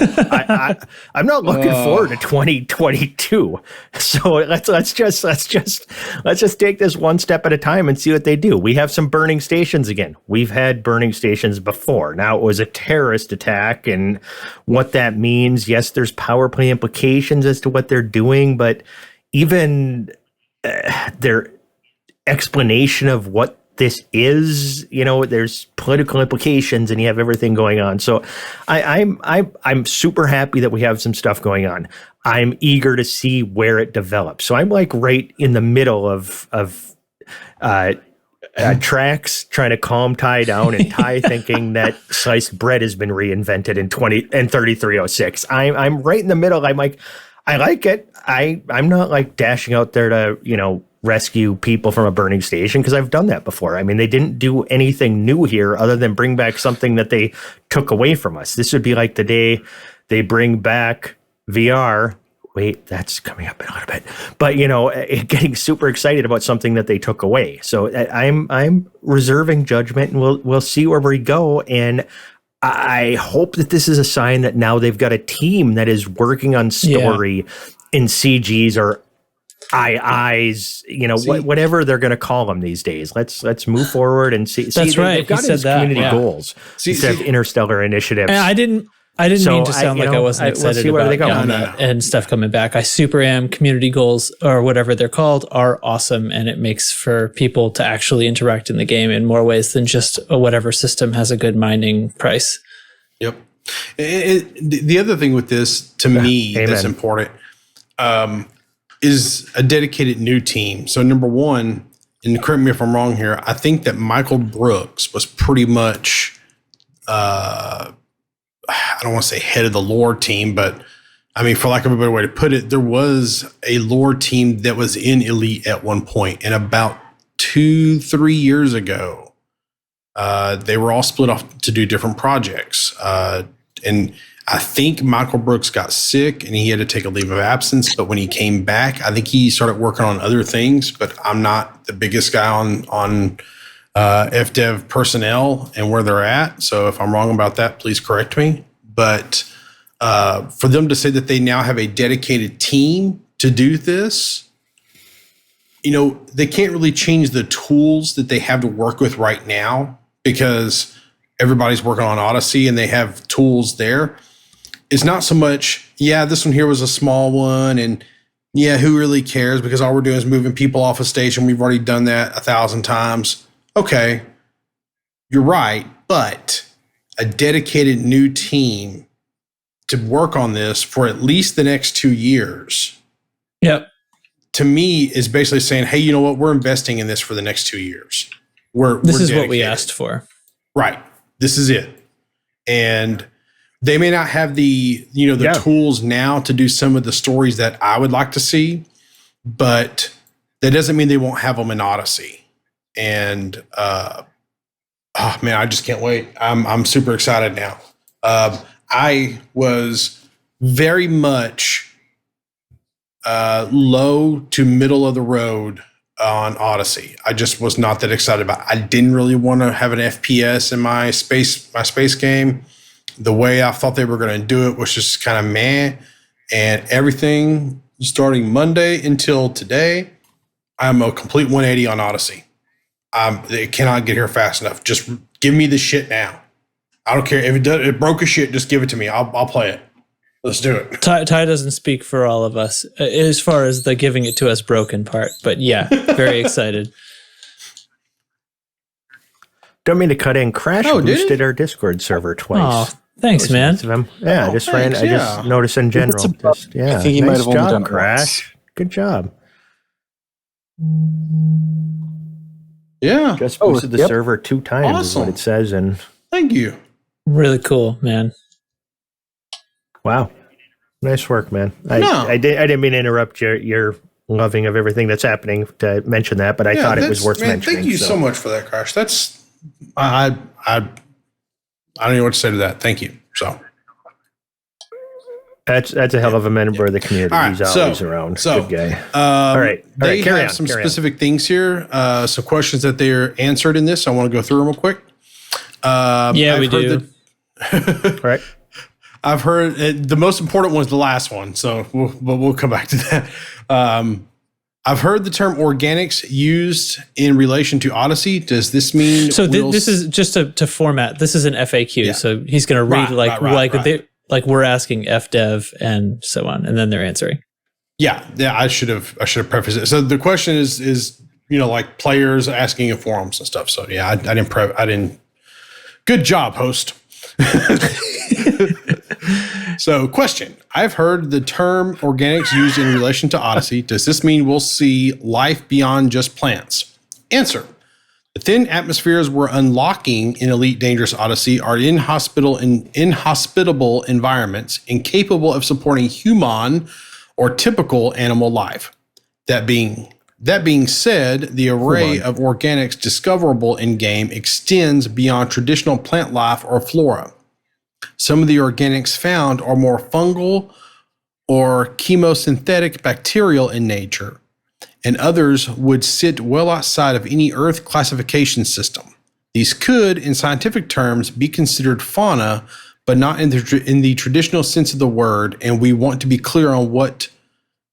I'm not looking forward to 2022. So let's just take this one step at a time and see what they do. We have some burning stations again. We've had burning stations before. Now it was a terrorist attack, and what that means. Yes, there's power play implications as to what they're doing, but even their explanation of what this is, there's political implications, and you have everything going on. So I'm super happy that we have some stuff going on. I'm eager to see where it develops. So I'm like right in the middle of Trax trying to calm Ty down, and Ty thinking that sliced bread has been reinvented in 3306. I'm right in the middle. I'm like, I like it. I'm not like dashing out there to, rescue people from a burning station, because I've done that before. I mean, they didn't do anything new here other than bring back something that they took away from us. This would be like the day they bring back VR. Wait, that's coming up in a little bit. But, getting super excited about something that they took away. So I'm reserving judgment, and we'll see where we go. And I hope that this is a sign that now they've got a team that is working on story in CGs or IIs, whatever they're going to call them these days. Let's move forward and see. That's right. They've got his community goals instead of interstellar initiatives. And I didn't mean to sound like I wasn't excited about Galnet and stuff coming back. I super am. Community goals, or whatever they're called, are awesome, and it makes for people to actually interact in the game in more ways than just whatever system has a good mining price. Yep. The other thing with this, to me, that's important, is a dedicated new team. So number one, and correct me if I'm wrong here, I think that Michael Brooks was pretty much, I don't want to say head of the lore team, but I mean, for lack of a better way to put it, there was a lore team that was in Elite at one point, and about 2-3 years ago. They were all split off to do different projects. And I think Michael Brooks got sick and he had to take a leave of absence. But when he came back, I think he started working on other things. But I'm not the biggest guy on FDev personnel and where they're at. So if I'm wrong about that, please correct me. But for them to say that they now have a dedicated team to do this, they can't really change the tools that they have to work with right now because everybody's working on Odyssey and they have tools there. It's not so much, this one here was a small one, and who really cares because all we're doing is moving people off a station. We've already done that 1,000 times. Okay, you're right, but a dedicated new team to work on this for at least the next 2 years. Yep. To me, is basically saying, hey, you know what? We're investing in this for the next 2 years. This is what we asked for. Right. This is it. And they may not have the tools now to do some of the stories that I would like to see, but that doesn't mean they won't have them in Odyssey. And I just can't wait. I'm super excited now. I was very much low to middle of the road on Odyssey. I just was not that excited about it. I didn't really want to have an FPS in my space game. The way I thought they were going to do it was just kind of meh. And everything starting Monday until today, I'm a complete 180 on Odyssey. It cannot get here fast enough. Just give me the shit now. I don't care if it broke a shit. Just give it to me. I'll play it. Let's do it. Ty doesn't speak for all of us as far as the giving it to us broken part, but very excited. Don't mean to cut in. Crash boosted our Discord server twice. Oh, thanks, man. I just noticed in general. I think he might have only done Crash. Good job. Yeah. Just boosted the server 2 times is what it says. And thank you. Really cool, man. Wow. Nice work, man. I didn't mean to interrupt your loving of everything that's happening to mention that, but I thought it was worth mentioning. Thank you so much for that, Crash. That's I don't know what to say to that. Thank you. So that's a hell of a member of the community. Right, He's always around. So, good guy. All right. They have some specific things here. Some questions that they're answered in this. I want to go through them real quick. We do. Right. I've heard the most important one is the last one, so we'll come back to that. I've heard the term organics used in relation to Odyssey. Does this mean? So this is just to format. This is an FAQ, so he's going to read like we're asking FDev and so on, and then they're answering. Yeah. I should have prefaced it. So the question is like players asking in forums and stuff. So I didn't. Good job, host. So, question. I've heard the term organics used in relation to Odyssey. Does this mean we'll see life beyond just plants? Answer. The thin atmospheres we're unlocking in Elite Dangerous Odyssey are inhospitable environments incapable of supporting human or typical animal life. That being said, the array of organics discoverable in-game extends beyond traditional plant life or flora. Some of the organics found are more fungal or chemosynthetic bacterial in nature, and others would sit well outside of any Earth classification system. These could, in scientific terms, be considered fauna, but not in the traditional sense of the word, and we want to be clear on what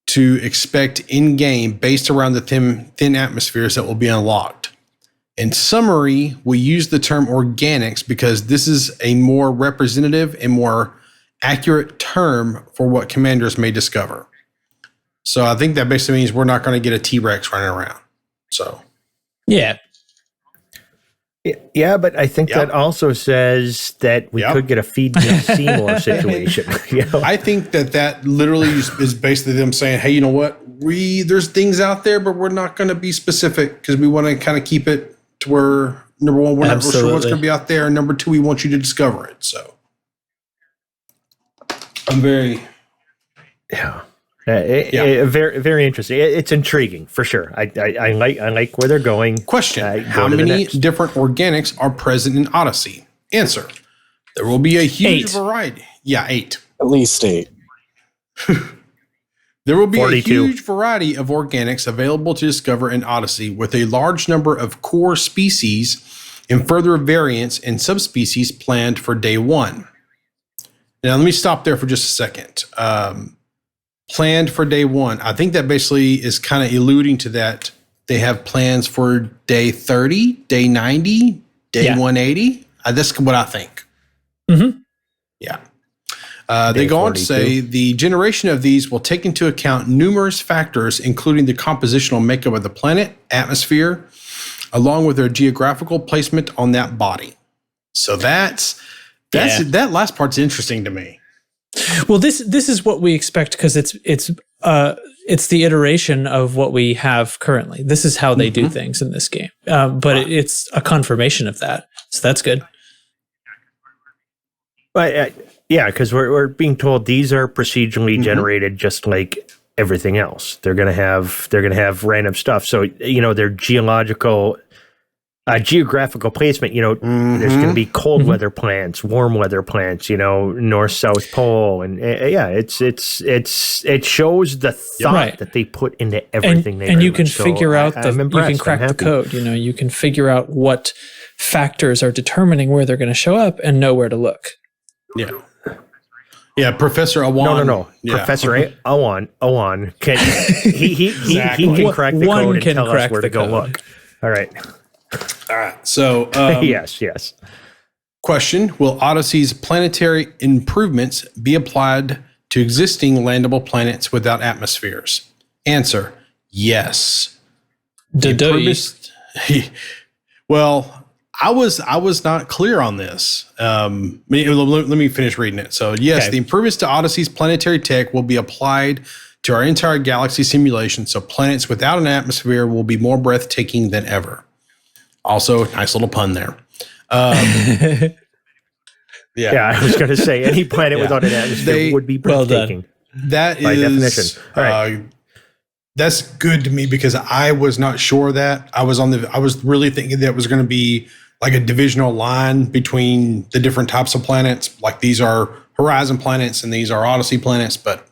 to expect in-game based around the thin atmospheres that will be unlocked. In summary, we use the term organics because this is a more representative and more accurate term for what commanders may discover. So I think that basically means we're not going to get a T-Rex running around. So yeah, but I think that also says that we could get a Feed Me Seymour situation. I think that literally is basically them saying, hey, you know what? There's things out there, but we're not going to be specific because we want to kind of keep it to where, number one, we're not sure what's going to be out there, and number two, we want you to discover it. So I'm very Very, very interesting. It's intriguing for sure. I like where they're going. Question: Go how to the many next. different organics are present in Odyssey? Answer: there will be a huge 8. variety. Yeah, 8. At least 8. There will be 42. a huge variety of organics available to discover in Odyssey, with a large number of core species and further variants and subspecies planned for day 1. Now, let me stop there for just a second. Planned for day 1. I think that basically is kind of alluding to that they have plans for day 30, day 90, day 180. That's what I think. Mm-hmm. Yeah. They go on to 42. say the generation of these will take into account numerous factors, including the compositional makeup of the planet, atmosphere, along with their geographical placement on that body. So that last part's interesting to me. Well, this is what we expect because it's the iteration of what we have currently. This is how they do things in this game, but it's a confirmation of that. So that's good. But because we're being told these are procedurally generated, just like everything else. They're gonna have random stuff. So their geographical placement. There's gonna be cold weather plants, warm weather plants. North South Pole, and it shows the thought that they put into everything. And you can figure out I'm impressed. you can crack I'm the happy. code. You can figure out what factors are determining where they're going to show up and know where to look. Yeah. Yeah, Professor Awan. No. Yeah. Professor Awan can he can crack the One code and can tell us crack where the to go code. look. All right. All right. So, Yes. question: will Odyssey's planetary improvements be applied to existing landable planets without atmospheres? Answer: yes. Improvements- well, I was not clear on this. Let me finish reading it. So, yes, Okay. the improvements to Odyssey's planetary tech will be applied to our entire galaxy simulation, so planets without an atmosphere will be more breathtaking than ever. Also, nice little pun there. Yeah, I was going to say any planet without an atmosphere would be Well done. breathtaking. That By is definition. All right. That's good to me because I was not sure of that. I was really thinking that it was going to be like a divisional line between the different types of planets. Like these are Horizon planets and these are Odyssey planets, but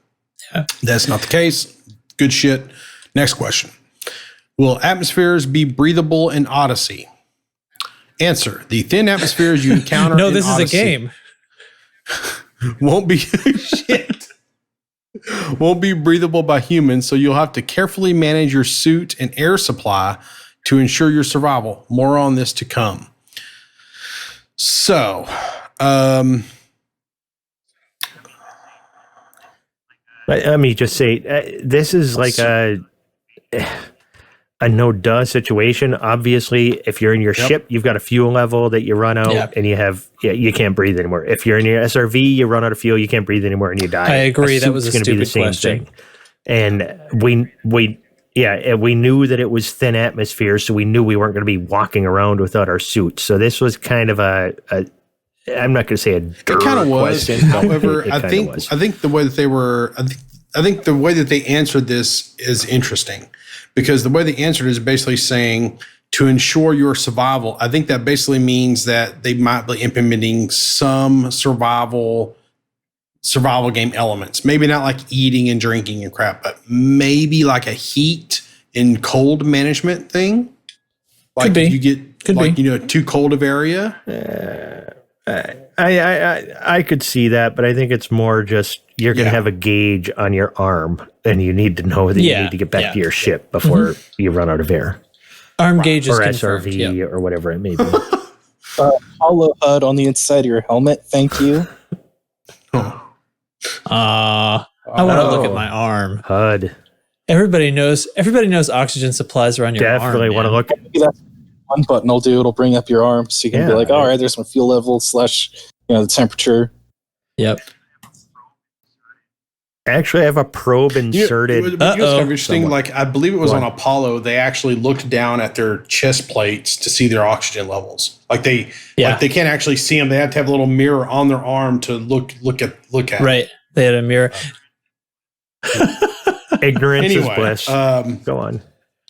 that's not the case. Good shit. Next question. Will atmospheres be breathable in Odyssey? Answer: the thin atmospheres you encounter No, in this is a Odyssey game. won't be shit. Won't be breathable by humans, so you'll have to carefully manage your suit and air supply to ensure your survival. More on this to come. So, Let me just say, this is like a no-duh situation. Obviously, if you're in your ship, you've got a fuel level that you run out and you can't breathe anymore. If you're in your SRV, you run out of fuel, you can't breathe anymore and you die. I agree. That was a gonna be the stupid same question. thing. And we knew that it was thin atmosphere, so we knew we weren't going to be walking around without our suits. So this was kind of a I'm not going to say a it kind of was. question, but However, it I kinda was. think the way that they were, I think the way that they answered this is interesting because the way they answered is basically saying to ensure your survival. I think that basically means that they might be implementing some survival game elements. Maybe not like eating and drinking and crap, but maybe like a heat and cold management thing. Like Could be. if you get Could be. too cold of area. I could see that, but I think it's more just you're going to have a gauge on your arm, and you need to know that you need to get back to your ship before you run out of air, Arm gauge is or confirmed. SRV, Yeah. or whatever it may be. Hollow HUD on the inside of your helmet. Thank you. I want to look at my arm. HUD. Everybody knows oxygen supplies are on your Definitely arm. want to man. look. Maybe that's one button will do. It'll bring up your arm so you can be Yeah, like, all right, there's my fuel level / the temperature. Yep. Actually, I have a probe inserted. It was kind of interesting. Somewhat. Like I believe it was Go on on. Apollo. They actually looked down at their chest plates to see their oxygen levels. Like they can't actually see them. They have to have a little mirror on their arm to look at. Right. They had a mirror. Ignorance is Anyway, bliss. Go on.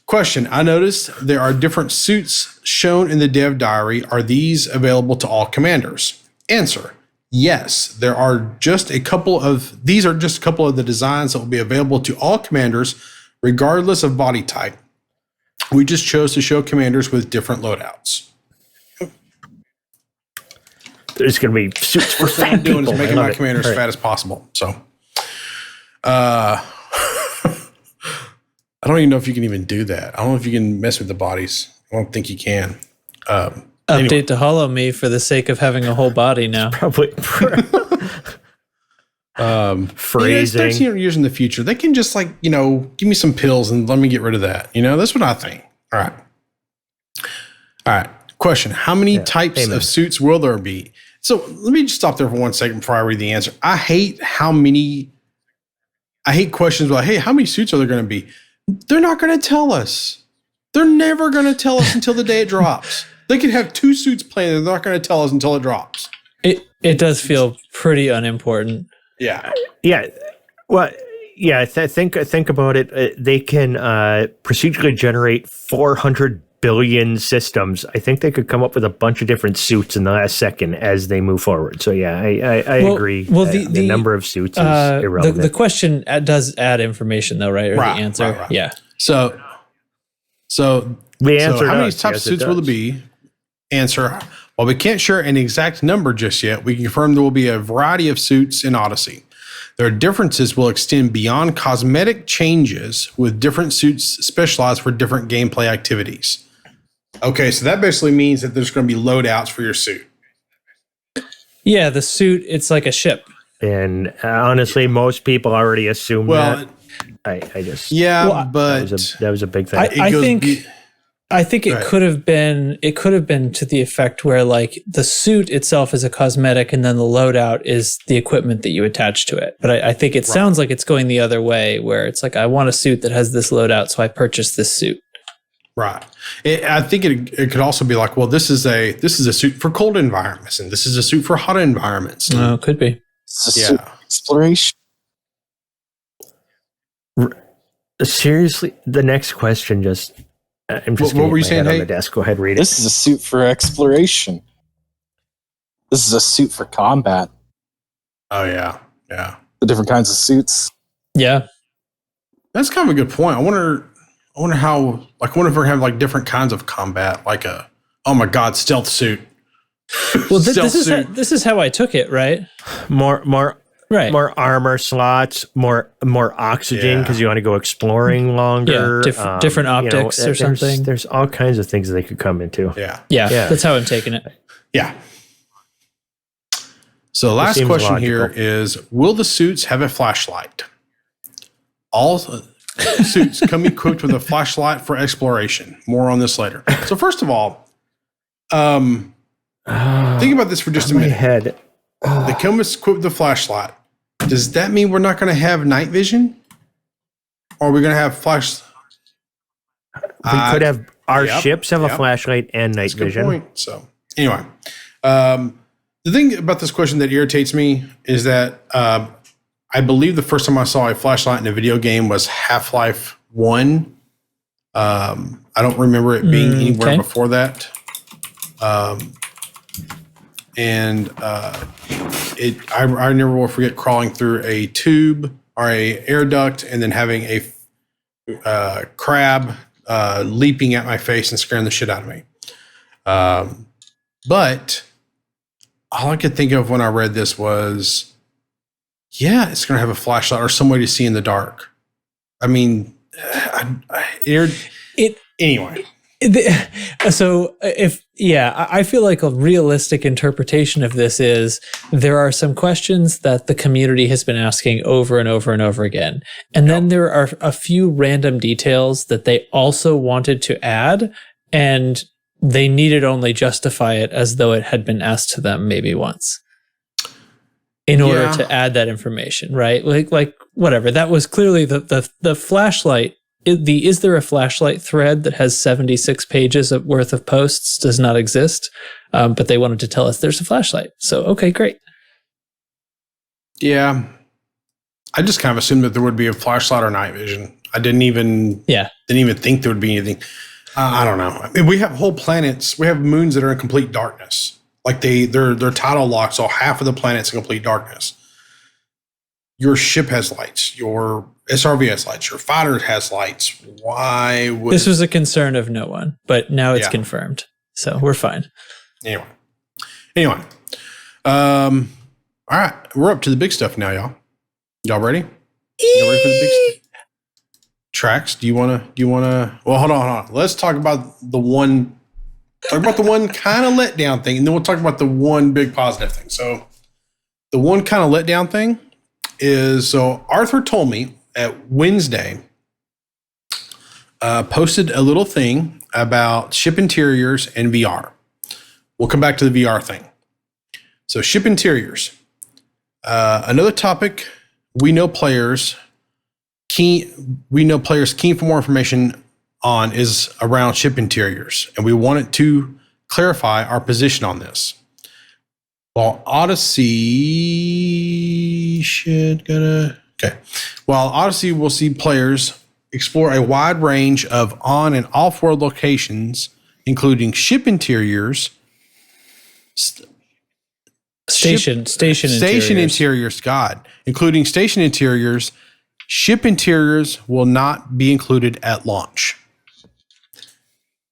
question. I noticed there are different suits shown in the dev diary. Are these available to all commanders? Answer. Yes, there are just a couple of, these are just a couple of the designs that will be available to all commanders, regardless of body type. We just chose to show commanders with different loadouts. There's going to be suits for What I'm fat doing people. is making I my love it. commander as All right. fat as possible. So, I don't even know if you can even do that. I don't know if you can mess with the bodies. I don't think you can. Update to Hollow Me for the sake of having a whole body now. Probably It's phrasing. 13 years in the future. They can just give me some pills and let me get rid of that. That's what I think. All right. Question. How many types amen. of suits will there be? So let me just stop there for 1 second before I read the answer. I hate questions like, hey, how many suits are there going to be? They're not going to tell us. They're never going to tell us until the day it drops. They could have 2 suits planned. They're not going to tell us until it drops. It does feel pretty unimportant. Yeah. Yeah. Well, yeah. Think about it. They can procedurally generate 400 billion systems. I think they could come up with a bunch of different suits in the last second as they move forward. So yeah, I agree. Well, the number of suits is irrelevant. The question does add information, though, right? Or Right, the answer, right. yeah. So the answer how many does, types yes, of suits it will there does. be? Answer. While we can't share an exact number just yet, we can confirm there will be a variety of suits in Odyssey. Their differences will extend beyond cosmetic changes, with different suits specialized for different gameplay activities. Okay, so that basically means that there's going to be loadouts for your suit. Yeah, the suit, it's like a ship. And honestly, most people already assume Well, that. I just yeah, Well, but that was a big thing. I think be- it Right. could have been to the effect where like the suit itself is a cosmetic and then the loadout is the equipment that you attach to it. But I think it sounds like it's going the other way where it's like, I want a suit that has this loadout, so I purchased this suit. right. I think it could also be like, well, this is a suit for cold environments, and this is a suit for hot environments. Oh, it could be. It's a Yeah. suit exploration. Seriously, the next question just. I'm just What gonna were you hit my saying, head on Hey? the desk. Go ahead, read it. This is a suit for exploration. This is a suit for combat. Oh yeah, yeah. The different kinds of suits. Yeah. That's kind of a good point. I wonder how, like, I wonder if we're having like different kinds of combat, like oh my god, stealth suit. Well, Stealth suit. this is how I took it, right? More Right. more armor slots, more oxygen Yeah. because you want to go exploring longer. different optics or there's- something. There's all kinds of things they could come into. Yeah, Yeah, Yeah. that's how I'm taking it. yeah. So last seems question here logical. is: will the suits have a flashlight? All suits come equipped with a flashlight for exploration. More on this later. So first of all, think about this for just a My minute. head. They come equipped with a flashlight. Does that mean we're not going to have night vision? Or are we going to have flash? We could have our yep, ships have a yep. flashlight and night That's a good vision. point. So anyway, the thing about this question that irritates me is that I believe the first time I saw a flashlight in a video game was Half-Life 1. I don't remember it being anywhere okay. before that. I never will forget crawling through a tube or a air duct and then having a crab leaping at my face and scaring the shit out of me. But all I could think of when I read this was, yeah, it's going to have a flashlight or some way to see in the dark. I mean, anyway. So I feel like a realistic interpretation of this is there are some questions that the community has been asking over and over and over again. And then there are a few random details that they also wanted to add, and they needed only justify it as though it had been asked to them maybe once in order to add that information, right? Like whatever. That was clearly the flashlight. Is there a flashlight thread that has 76 pages worth of posts does not exist, but they wanted to tell us there's a flashlight. So, okay, great. Yeah. I just kind of assumed that there would be a flashlight or night vision. I didn't even think there would be anything. I don't know. I mean, we have whole planets. We have moons that are in complete darkness. Like they're tidal locked, so half of the planet's in complete darkness. Your ship has lights. Your SRV has lights. Your fighter has lights. Why would this was a concern of no one, but now it's confirmed, so we're fine. Anyway, all right, we're up to the big stuff now, y'all. Y'all ready? Y'all ready for the big stuff? Tracks, do you want to, well, hold on. Let's talk about the one kind of letdown thing, and then we'll talk about the one big positive thing. So the one kind of letdown thing is, so Arthur told me at Wednesday, posted a little thing about ship interiors and VR. We'll come back to the VR thing. So ship interiors. Another topic we know players keen for more information on is around ship interiors, and we wanted to clarify our position on this. While Odyssey will see players explore a wide range of on and off-world locations, including ship interiors, station interiors, including station interiors. Ship interiors will not be included at launch.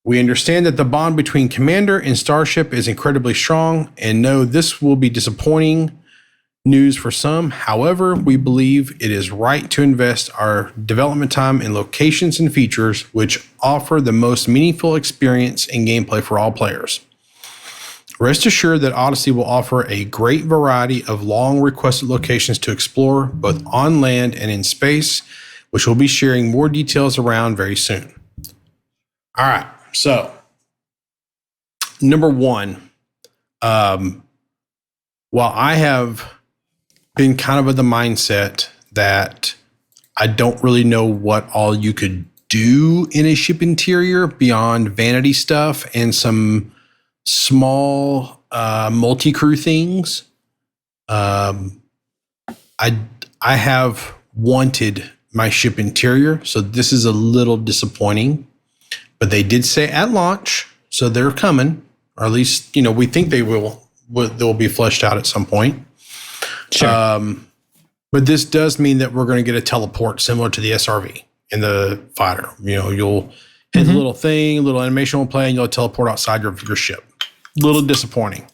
We understand that the bond between Commander and Starship is incredibly strong, and know this will be disappointing news for some. However, we believe it is right to invest our development time in locations and features which offer the most meaningful experience and gameplay for all players. Rest assured that Odyssey will offer a great variety of long requested locations to explore, both on land and in space, which we'll be sharing more details around very soon. All right, so number one, while I have been kind of of the mindset that I don't really know what all you could do in a ship interior beyond vanity stuff and some small multi-crew things. I have wanted my ship interior, so this is a little disappointing. But they did say at launch, so they're coming, or at least we think they will. They'll be fleshed out at some point. Sure. But this does mean that we're going to get a teleport similar to the SRV in the fighter. You'll hit the little thing, a little animation will play, and you'll teleport outside your ship. Little disappointing.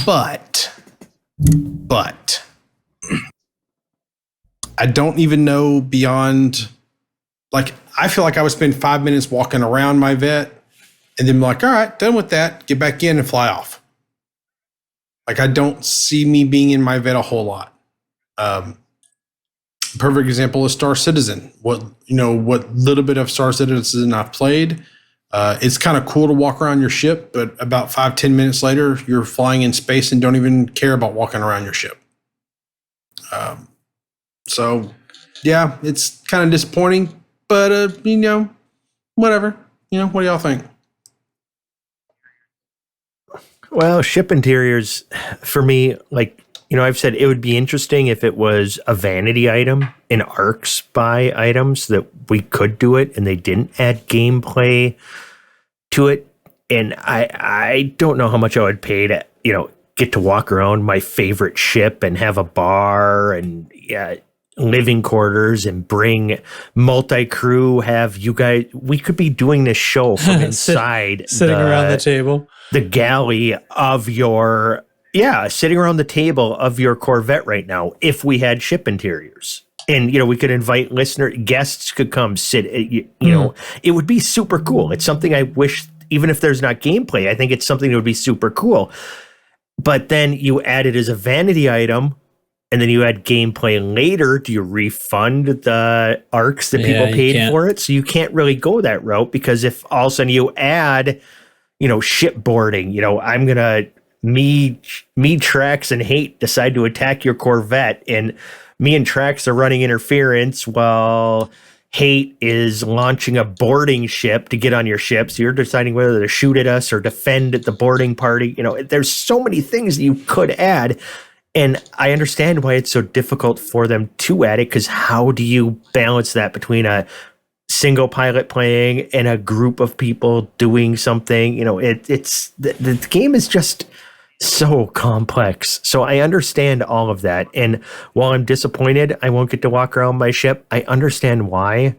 But I don't even know beyond, like, I feel like I would spend 5 minutes walking around my vet and then be like, all right, done with that, get back in and fly off. Like, I don't see me being in my vet a whole lot. Perfect example is Star Citizen. What little bit of Star Citizen I've played, it's kind of cool to walk around your ship, but about 5-10 minutes later, you're flying in space and don't even care about walking around your ship. So, yeah, it's kind of disappointing, but, whatever. What do y'all think? Well, ship interiors, for me, like, I've said it would be interesting if it was a vanity item in ARCs buy items that we could do it and they didn't add gameplay to it. And I don't know how much I would pay to, get to walk around my favorite ship and have a bar and living quarters and bring multi-crew, have you guys, we could be doing this show from inside. Sitting around the table. The galley of your, sitting around the table of your Corvette right now, if we had ship interiors. And, we could invite guests could come sit, it would be super cool. It's something I wish, even if there's not gameplay, I think it's something that would be super cool. But then you add it as a vanity item, and then you add gameplay later. Do you refund the ARCs that people paid for it? So you can't really go that route, because if all of a sudden you add, shipboarding, I'm going to, me, Trax, and Hate decide to attack your Corvette, and me and Trax are running interference while Hate is launching a boarding ship to get on your ship. So you're deciding whether to shoot at us or defend at the boarding party. There's so many things that you could add. And I understand why it's so difficult for them to add it, because how do you balance that between a single pilot playing and a group of people doing something? You know, it's the game is just so complex. So I understand all of that. And while I'm disappointed I won't get to walk around my ship, I understand why.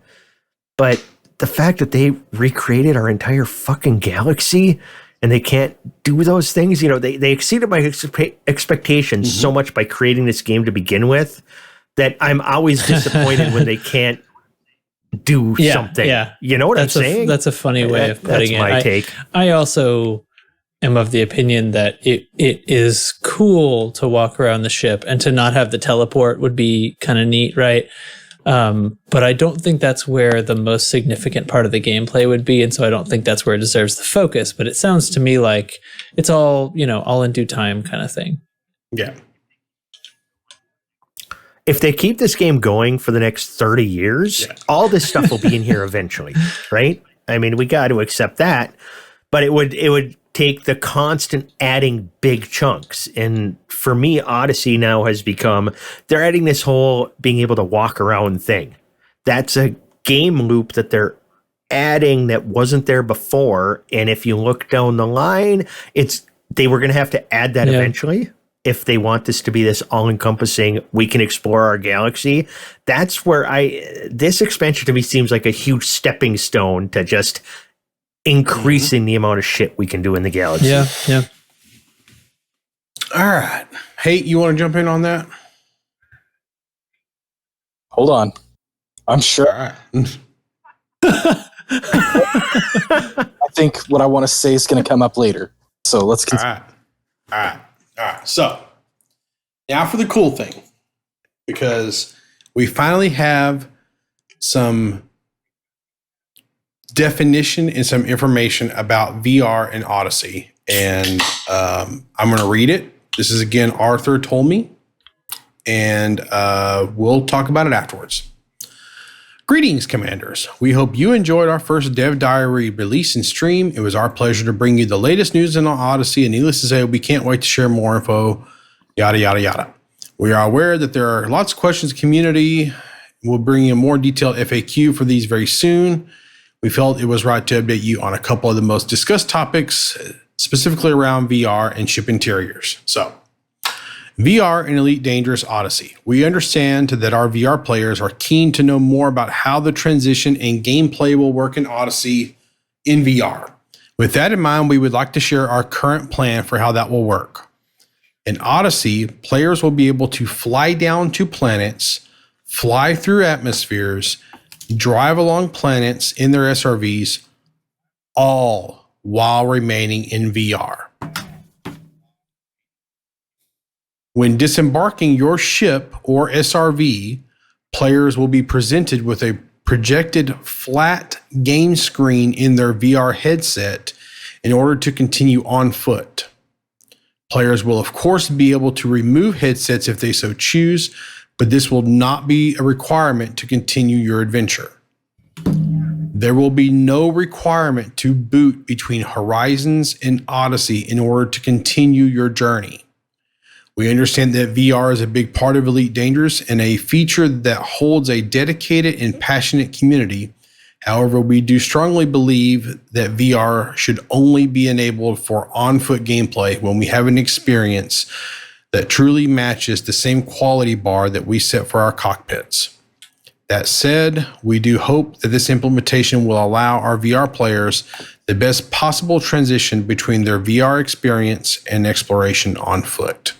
But the fact that they recreated our entire fucking galaxy and they can't do those things, you know, they exceeded my expectations so much by creating this game to begin with, that I'm always disappointed when they can't do something. Yeah. You know what I'm saying? That's a funny way of putting it. That's my take. I also am of the opinion that it is cool to walk around the ship, and to not have the teleport would be kind of neat, right? But I don't think that's where the most significant part of the gameplay would be, and so I don't think that's where it deserves the focus. But it sounds to me like it's all, you know, all in due time kind of thing. Yeah. If they keep this game going for the next 30 years, all this stuff will be in here eventually, right? I mean, we got to accept that, but it would take the constant adding big chunks. And for me, Odyssey now has become, they're adding this whole being able to walk around thing. That's a game loop that they're adding that wasn't there before. And if you look down the line, they were going to have to add that eventually. If they want this to be this all-encompassing, we can explore our galaxy. That's where this expansion to me seems like a huge stepping stone to just increasing the amount of shit we can do in the galaxy. Yeah. All right. Hey, you want to jump in on that? Hold on. I'm sure. All right. I think what I want to say is going to come up later. So let's continue. All right. So now for the cool thing, because we finally have some definition and some information about VR and Odyssey. And I'm going to read it. This is, again, Arthur told me, and we'll talk about it afterwards. Greetings, Commanders. We hope you enjoyed our first Dev Diary release and stream. It was our pleasure to bring you the latest news in Odyssey, and needless to say, we can't wait to share more info, yada, yada, yada. We are aware that there are lots of questions in the community. We'll bring you a more detailed FAQ for these very soon. We felt it was right to update you on a couple of the most discussed topics, specifically around VR and ship interiors. So, VR and Elite Dangerous Odyssey. We understand that our VR players are keen to know more about how the transition and gameplay will work in Odyssey in VR. With that in mind, we would like to share our current plan for how that will work. In Odyssey, players will be able to fly down to planets, fly through atmospheres, drive along planets in their SRVs, all while remaining in VR. When disembarking your ship or SRV, players will be presented with a projected flat game screen in their VR headset in order to continue on foot. Players will, of course, be able to remove headsets if they so choose, but this will not be a requirement to continue your adventure. There will be no requirement to boot between Horizons and Odyssey in order to continue your journey. We understand that VR is a big part of Elite Dangerous and a feature that holds a dedicated and passionate community. However, we do strongly believe that VR should only be enabled for on-foot gameplay when we have an experience that truly matches the same quality bar that we set for our cockpits. That said, we do hope that this implementation will allow our VR players the best possible transition between their VR experience and exploration on foot.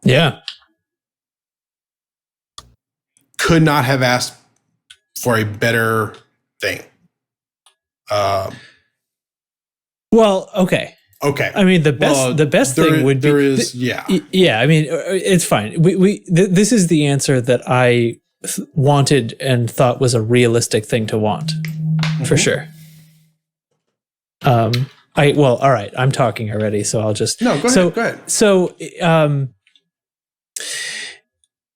Yeah. Could not have asked for a better thing. Well, okay. Okay. I mean, the best thing would be yeah. I mean, it's fine. This is the answer that I wanted and thought was a realistic thing to want, for sure. All right. I'm talking already, so I'll just go ahead. So,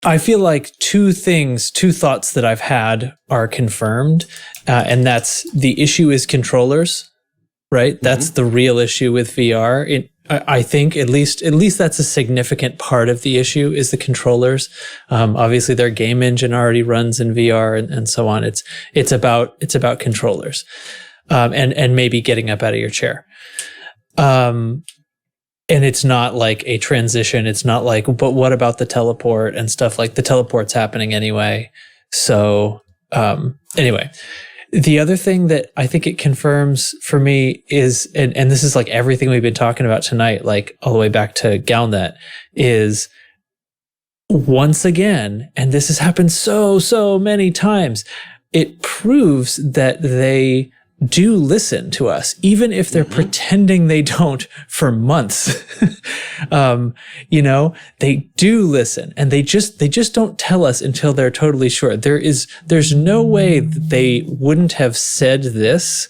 I feel like two thoughts that I've had are confirmed, and that's the issue is controllers. Right? That's the real issue with VR. I think at least that's a significant part of the issue is the controllers. Obviously, their game engine already runs in VR and so on. It's about controllers, and maybe getting up out of your chair. And it's not like a transition. It's not like, but what about the teleport and stuff? Like the teleport's happening anyway. So anyway. The other thing that I think it confirms for me is, and this is like everything we've been talking about tonight, like all the way back to Galnet, is once again, and this has happened so many times, it proves that they do listen to us, even if they're pretending they don't for months. They do listen, and they just don't tell us until they're totally sure. There's no way that they wouldn't have said this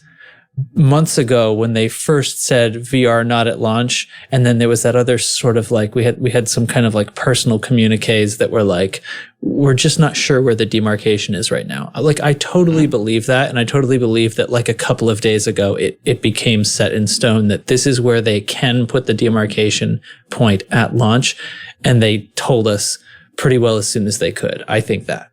months ago when they first said VR not at launch, and then there was that other sort of like we had some kind of like personal communiques that were like, we're just not sure where the demarcation is right now. Like I totally believe that, and I totally believe that like a couple of days ago it became set in stone that this is where they can put the demarcation point at launch, and they told us pretty well as soon as they could. I think that.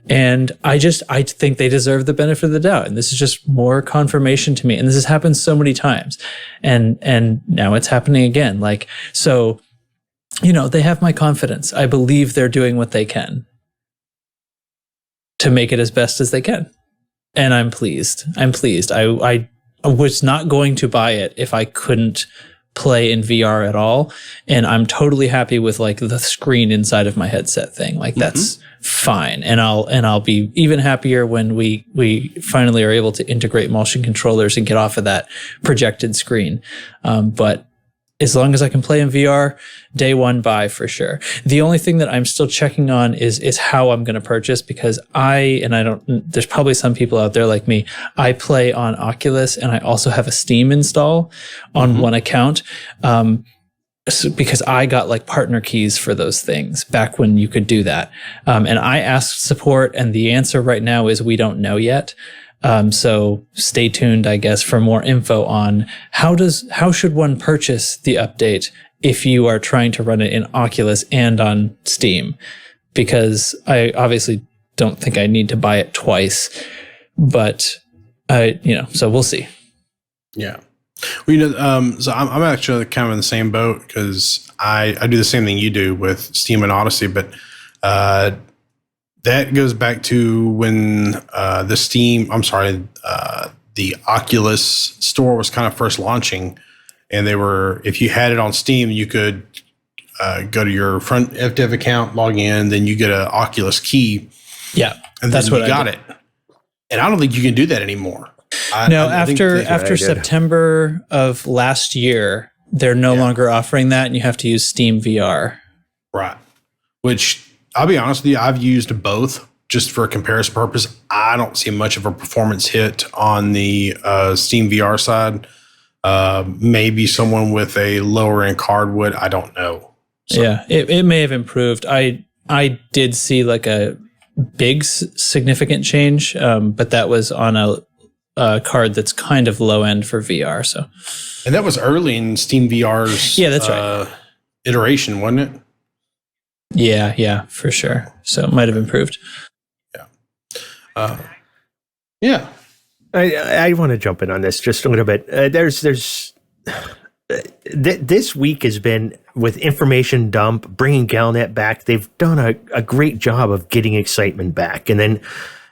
And I think they deserve the benefit of the doubt. And this is just more confirmation to me. And this has happened so many times. And now it's happening again. Like, so, they have my confidence. I believe they're doing what they can to make it as best as they can. And I'm pleased. I was not going to buy it if I couldn't play in VR at all. And I'm totally happy with like the screen inside of my headset thing. Like that's fine. And I'll be even happier when we finally are able to integrate motion controllers and get off of that projected screen. But as long as I can play in VR, day one buy for sure. The only thing that I'm still checking on is how I'm going to purchase, because there's probably some people out there like me. I play on Oculus and I also have a Steam install on one account. Because I got like partner keys for those things back when you could do that. And I asked support, and the answer right now is we don't know yet. So stay tuned, I guess, for more info on how should one purchase the update if you are trying to run it in Oculus and on Steam, because I obviously don't think I need to buy it twice, but so we'll see. Yeah. Well, so I'm actually kind of in the same boat, because I do the same thing you do with Steam and Odyssey, but that goes back to when the Oculus store was kind of first launching, and if you had it on Steam, you could go to your front FDev account, log in, then you get an Oculus key. Yeah, and that's what I got it. And I don't think you can do that anymore. After September of last year, they're no longer offering that, and you have to use Steam VR. Right. Which, I'll be honest with you, I've used both just for a comparison purpose. I don't see much of a performance hit on the Steam VR side. Maybe someone with a lower end card would. I don't know. So. Yeah, it may have improved. I did see like a big significant change, but that was on a card that's kind of low end for VR. So, and that was early in Steam VR's that's right. iteration, wasn't it? Yeah, for sure. So it might have improved. Yeah. I want to jump in on this just a little bit. This week has been with information dump, bringing Galnet back. They've done a great job of getting excitement back. And then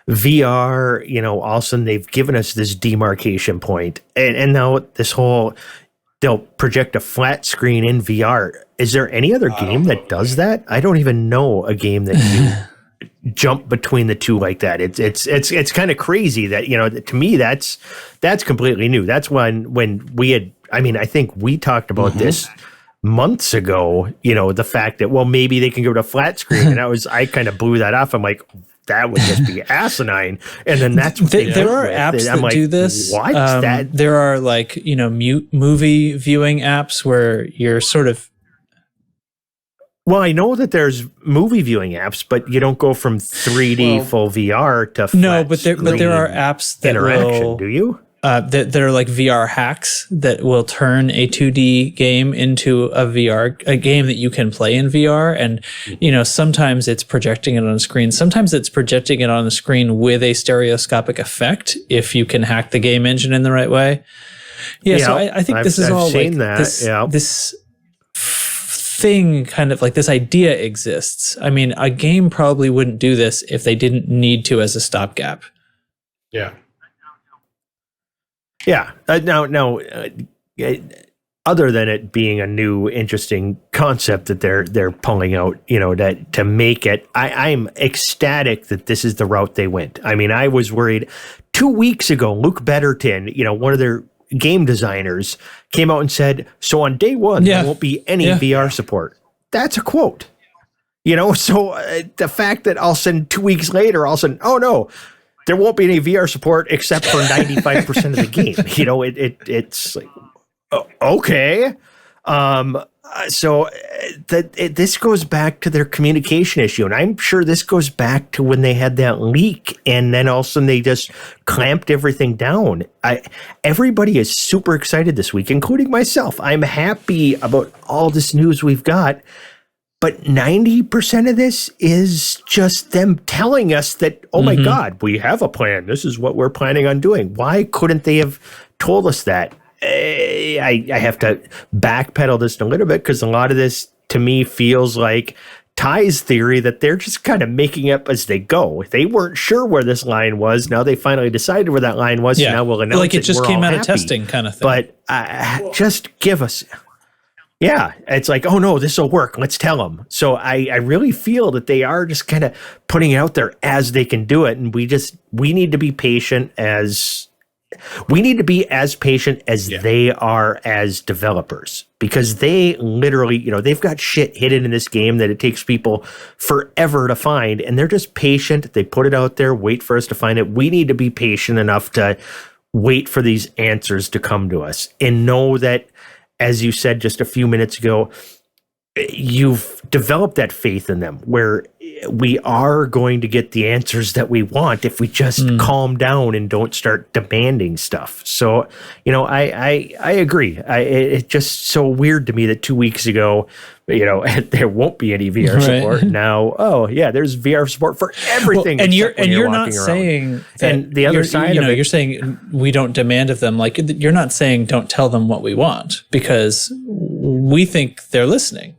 VR, all of a sudden they've given us this demarcation point. And now this whole, they'll project a flat screen in VR. Is there any other game that does that? I don't even know a game that you jump between the two like that. It's kind of crazy that, to me, that's completely new. That's when we had, I think we talked about this months ago, the fact that, well, maybe they can go to flat screen. And I kind of blew that off. I'm like, that would just be asinine. And then that's what there are apps that do this. What? There are movie viewing apps where you're sort of. Well, I know that there's movie viewing apps, but you don't go from 3D full VR to flat but there are apps that interaction. will, do you? that are like VR hacks that will turn a 2D game into a game that you can play in VR. And, sometimes it's projecting it on a screen. Sometimes it's projecting it on the screen with a stereoscopic effect if you can hack the game engine in the right way. Yeah, so I think this is all like this thing, kind of like this idea exists. I mean, a game probably wouldn't do this if they didn't need to as a stopgap. Yeah. Yeah. Other than it being a new, interesting concept that they're pulling out, to make it, I'm ecstatic that this is the route they went. I mean, I was worried 2 weeks ago. Luke Betterton, one of their game designers, came out and said, "So on day one, there won't be any VR support." That's a quote. So the fact that all of a sudden 2 weeks later, all of a sudden, oh no, there won't be any VR support except for 95% of the game. It's like, okay. So this goes back to their communication issue. And I'm sure this goes back to when they had that leak and then all of a sudden they just clamped everything down. Everybody is super excited this week, including myself. I'm happy about all this news we've got. But 90% of this is just them telling us that, oh my God, we have a plan. This is what we're planning on doing. Why couldn't they have told us that? I have to backpedal this a little bit because a lot of this to me feels like Ty's theory that they're just kind of making up as they go. They weren't sure where this line was. Now they finally decided where that line was. Yeah. So now we'll announce like it just came out of testing kind of thing. But just give us... Yeah, it's like, oh no, this will work. Let's tell them. So I really feel that they are just kind of putting it out there as they can do it. And we need to be patient as patient as they are as developers, because they literally, they've got shit hidden in this game that it takes people forever to find. And they're just patient. They put it out there, wait for us to find it. We need to be patient enough to wait for these answers to come to us and know that, as you said just a few minutes ago, you've developed that faith in them where we are going to get the answers that we want if we just calm down and don't start demanding stuff. So, I agree. It's just so weird to me that 2 weeks ago, there won't be any VR support. Now, oh yeah, there's VR support for everything. Well, you're not saying that. And the other side of it, you're saying we don't demand of them. Like, you're not saying don't tell them what we want, because we think they're listening.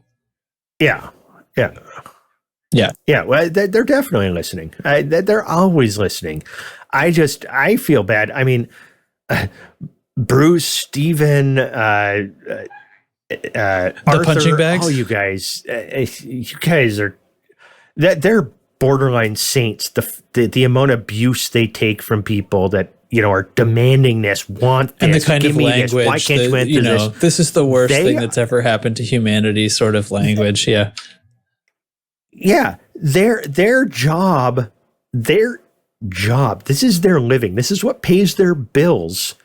Yeah. Well, they're definitely listening. They're always listening. I feel bad. I mean, Bruce, Steven, the Arthur, punching bags. Oh, you guys are they're borderline saints. The amount of abuse they take from people that are demanding this, want this, and the kind of language. This. Why can't you answer this? This is the worst thing that's ever happened to humanity. Sort of language. Yeah. Yeah. Their job. This is their living. This is what pays their bills.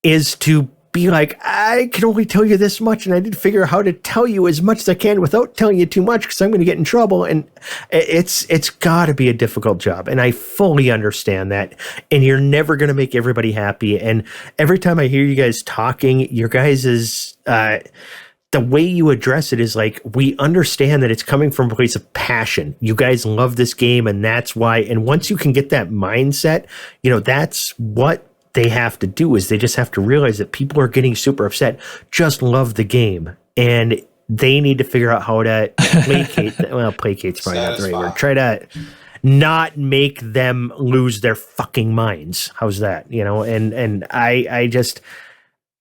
Is to be like, I can only tell you this much, and I did figure out how to tell you as much as I can without telling you too much, because I'm going to get in trouble. And it's got to be a difficult job, and I fully understand that. And you're never going to make everybody happy. And every time I hear you guys talking, your guys is the way you address it is like, we understand that it's coming from a place of passion. You guys love this game, and that's why. And once you can get that mindset, that's what they have to do, is they just have to realize that people are getting super upset, just love the game. And they need to figure out how to placate. Well, placate's probably not the right word. Try to not make them lose their fucking minds. How's that? And I just,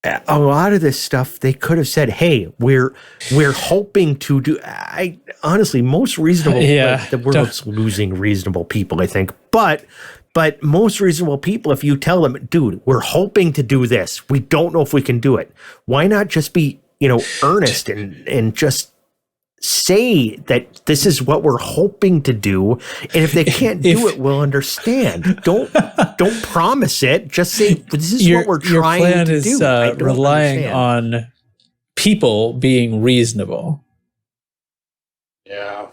a lot of this stuff, they could have said, hey, we're hoping to do, honestly, most reasonable, the world's losing reasonable people, I think. But most reasonable people, if you tell them, dude, we're hoping to do this, we don't know if we can do it. Why not just be, earnest and just say that this is what we're hoping to do. And if they can't do it, we'll understand. Don't promise it. Just say, this is what we're trying to do. Your plan is relying on people being reasonable. Yeah.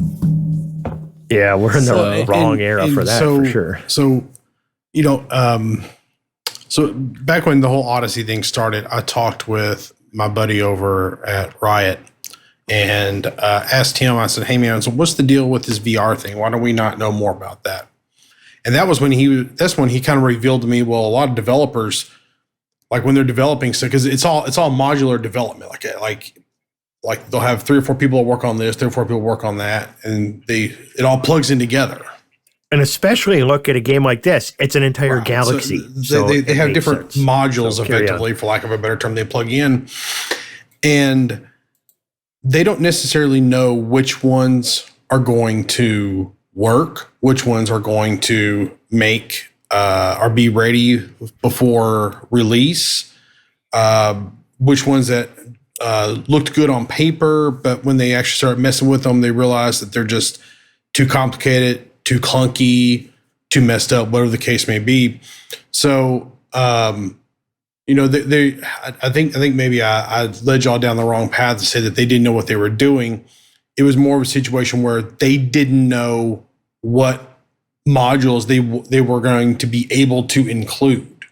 Yeah, we're in the wrong era for that, for sure. So, So back when the whole Odyssey thing started, I talked with my buddy over at Riot and asked him, I said, hey man, so what's the deal with this VR thing? Why do we not know more about that? And that's when he kind of revealed to me, well, a lot of developers, like when they're developing stuff, because it's all modular development. Like they'll have 3 or 4 people work on this, 3 or 4 people work on that, and it all plugs in together. And especially look at a game like this, it's an entire galaxy. So they have different modules, effectively, for lack of a better term, they plug in. And they don't necessarily know which ones are going to work, which ones are going to make or be ready before release, which ones that looked good on paper, but when they actually start messing with them, they realize that they're just too complicated, too clunky, too messed up, whatever the case may be. So, I think maybe I led y'all down the wrong path to say that they didn't know what they were doing. It was more of a situation where they didn't know what modules they were going to be able to include.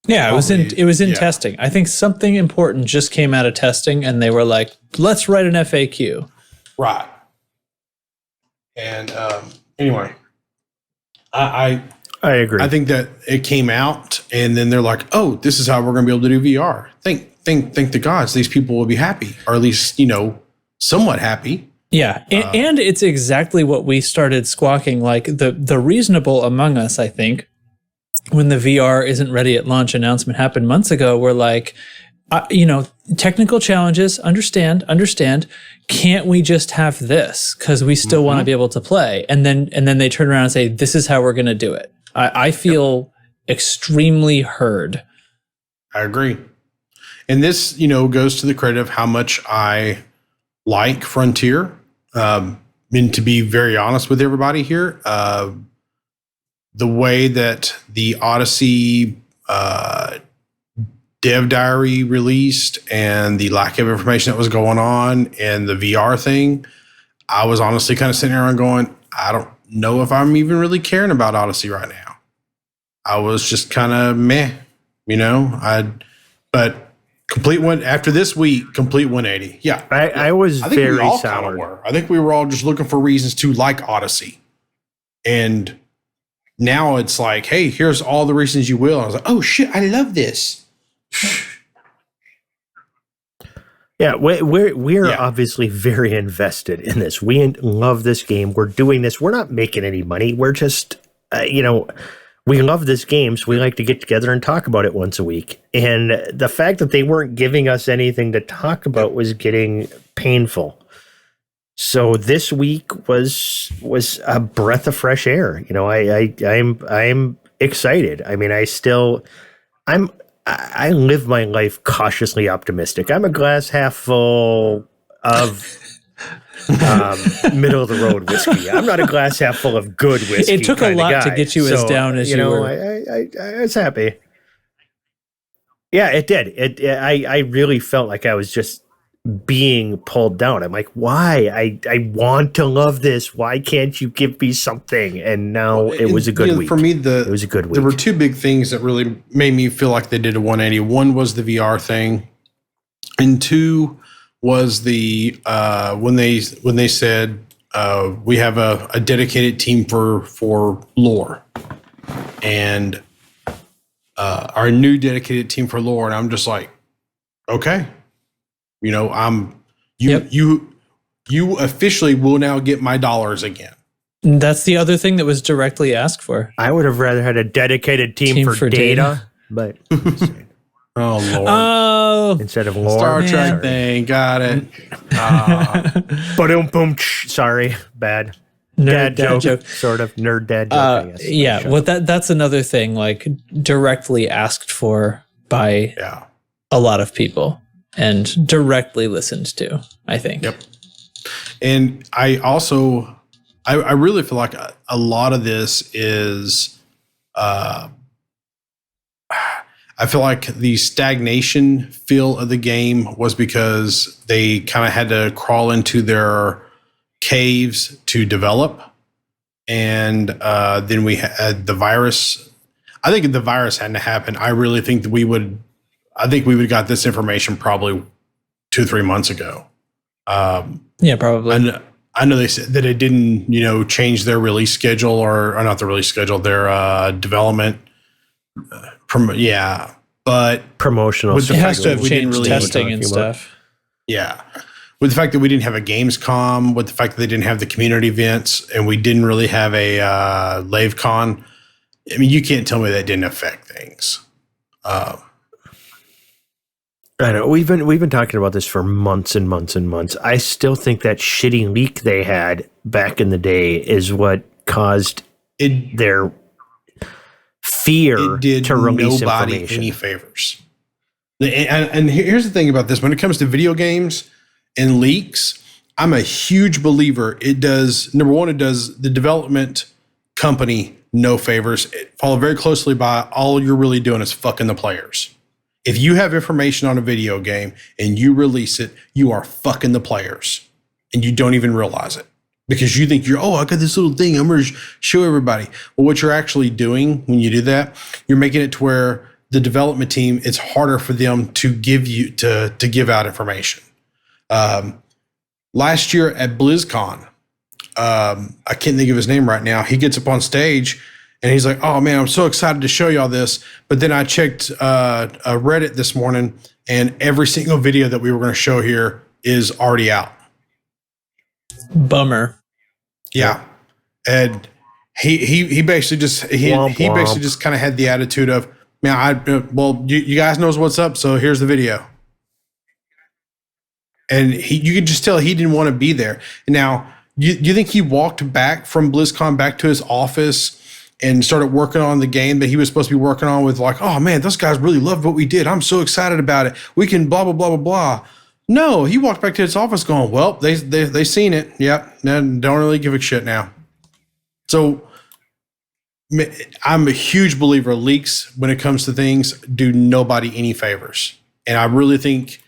Yeah, it was in testing. I think something important just came out of testing, and they were like, "Let's write an FAQ." Right. And anyway, I agree. I think that it came out, and then they're like, "Oh, this is how we're going to be able to do VR." Think the gods, these people will be happy, or at least somewhat happy. Yeah, and it's exactly what we started squawking. Like the reasonable among us, I think, when the VR isn't ready at launch announcement happened months ago, we're like, technical challenges, understand. Can't we just have this? Because we still want to be able to play. And then they turn around and say, this is how we're going to do it. I feel extremely heard. I agree. And this, goes to the credit of how much I like Frontier. And to be very honest with everybody here, the way that the Odyssey dev diary released and the lack of information that was going on and the VR thing, I was honestly kind of sitting there and going, I don't know if I'm even really caring about Odyssey right now. I was just kind of meh, but complete one after this week, complete 180. Yeah. I was I think very we all sour. kind of were. I think we were all just looking for reasons to like Odyssey. And now it's like, hey, here's all the reasons you will. And I was like, oh shit, I love this. Yeah, we're obviously very invested in this. We love this game. We're doing this. We're not making any money. We're just, we love this game, so we like to get together and talk about it once a week. And the fact that they weren't giving us anything to talk about was getting painful. So this week was a breath of fresh air. I'm excited. I mean, I live my life cautiously optimistic. I'm a glass half full of middle of the road whiskey. I'm not a glass half full of good whiskey. It took a lot guy. to get you as down as you were. I was happy. Yeah, it did. I really felt like I was just being pulled down. I'm like, why? I want to love this. Why can't you give me something? And now it was a good week. For me, it was a good week. There were 2 big things that really made me feel like they did a 180. One was the VR thing, and 2 was the when they said we have a dedicated team for lore, and our new dedicated team for lore. And I'm just like, okay. You officially will now get my dollars again. That's the other thing that was directly asked for. I would have rather had a dedicated team for data, but oh Lord! Oh, instead of lore, Star Trek man. thing, got it. Boom, sorry, bad. Nerd dad joke. Sort of nerd dad joke. I guess. Yeah, well, that's another thing, like directly asked for by a lot of people. And directly listened to, I think. Yep. And I also, I really feel like a lot of this is, I feel like the stagnation feel of the game was because they kind of had to crawl into their caves to develop. And then we had the virus. I think if the virus hadn't happened, I really think that we would have got this information probably 2-3 months ago. Yeah, probably. I know they said that it didn't, change their release schedule or not the release schedule, their development. But Promotional. With the It fact has to have that we didn't changed really testing and stuff. Yeah. With the fact that we didn't have a Gamescom, with the fact that they didn't have the community events, and we didn't really have a LaveCon, I mean, you can't tell me that didn't affect things. I know we've been talking about this for months and months and months. I still think that shitty leak they had back in the day is what caused their fear It did to release nobody information. any favors. And here's the thing about this: when it comes to video games and leaks, I'm a huge believer. It does, number one, it does the development company no favors. It followed very closely by all you're really doing is fucking the players. If you have information on a video game and you release it, you are fucking the players and you don't even realize it because you think I got this little thing. I'm going to show everybody. Well, what you're actually doing when you do that, you're making it to where the development team, it's harder for them to give you to give out information. Last year at BlizzCon, I can't think of his name right now. He gets up on stage and he's like, "Oh man, I'm so excited to show y'all this." But then I checked Reddit this morning, and every single video that we were going to show here is already out. Bummer. Yeah, and he basically just basically just kind of had the attitude of, "Man, you guys knows what's up, so here's the video." And you could just tell he didn't want to be there. Now, you think he walked back from BlizzCon back to his office and started working on the game that he was supposed to be working on with like, "Oh man, those guys really loved what we did. I'm so excited about it. We can blah, blah, blah, blah, blah." No, he walked back to his office going, "Well, they seen it. Yep. Don't really give a shit now." So I'm a huge believer leaks when it comes to things do nobody any favors. And I really think,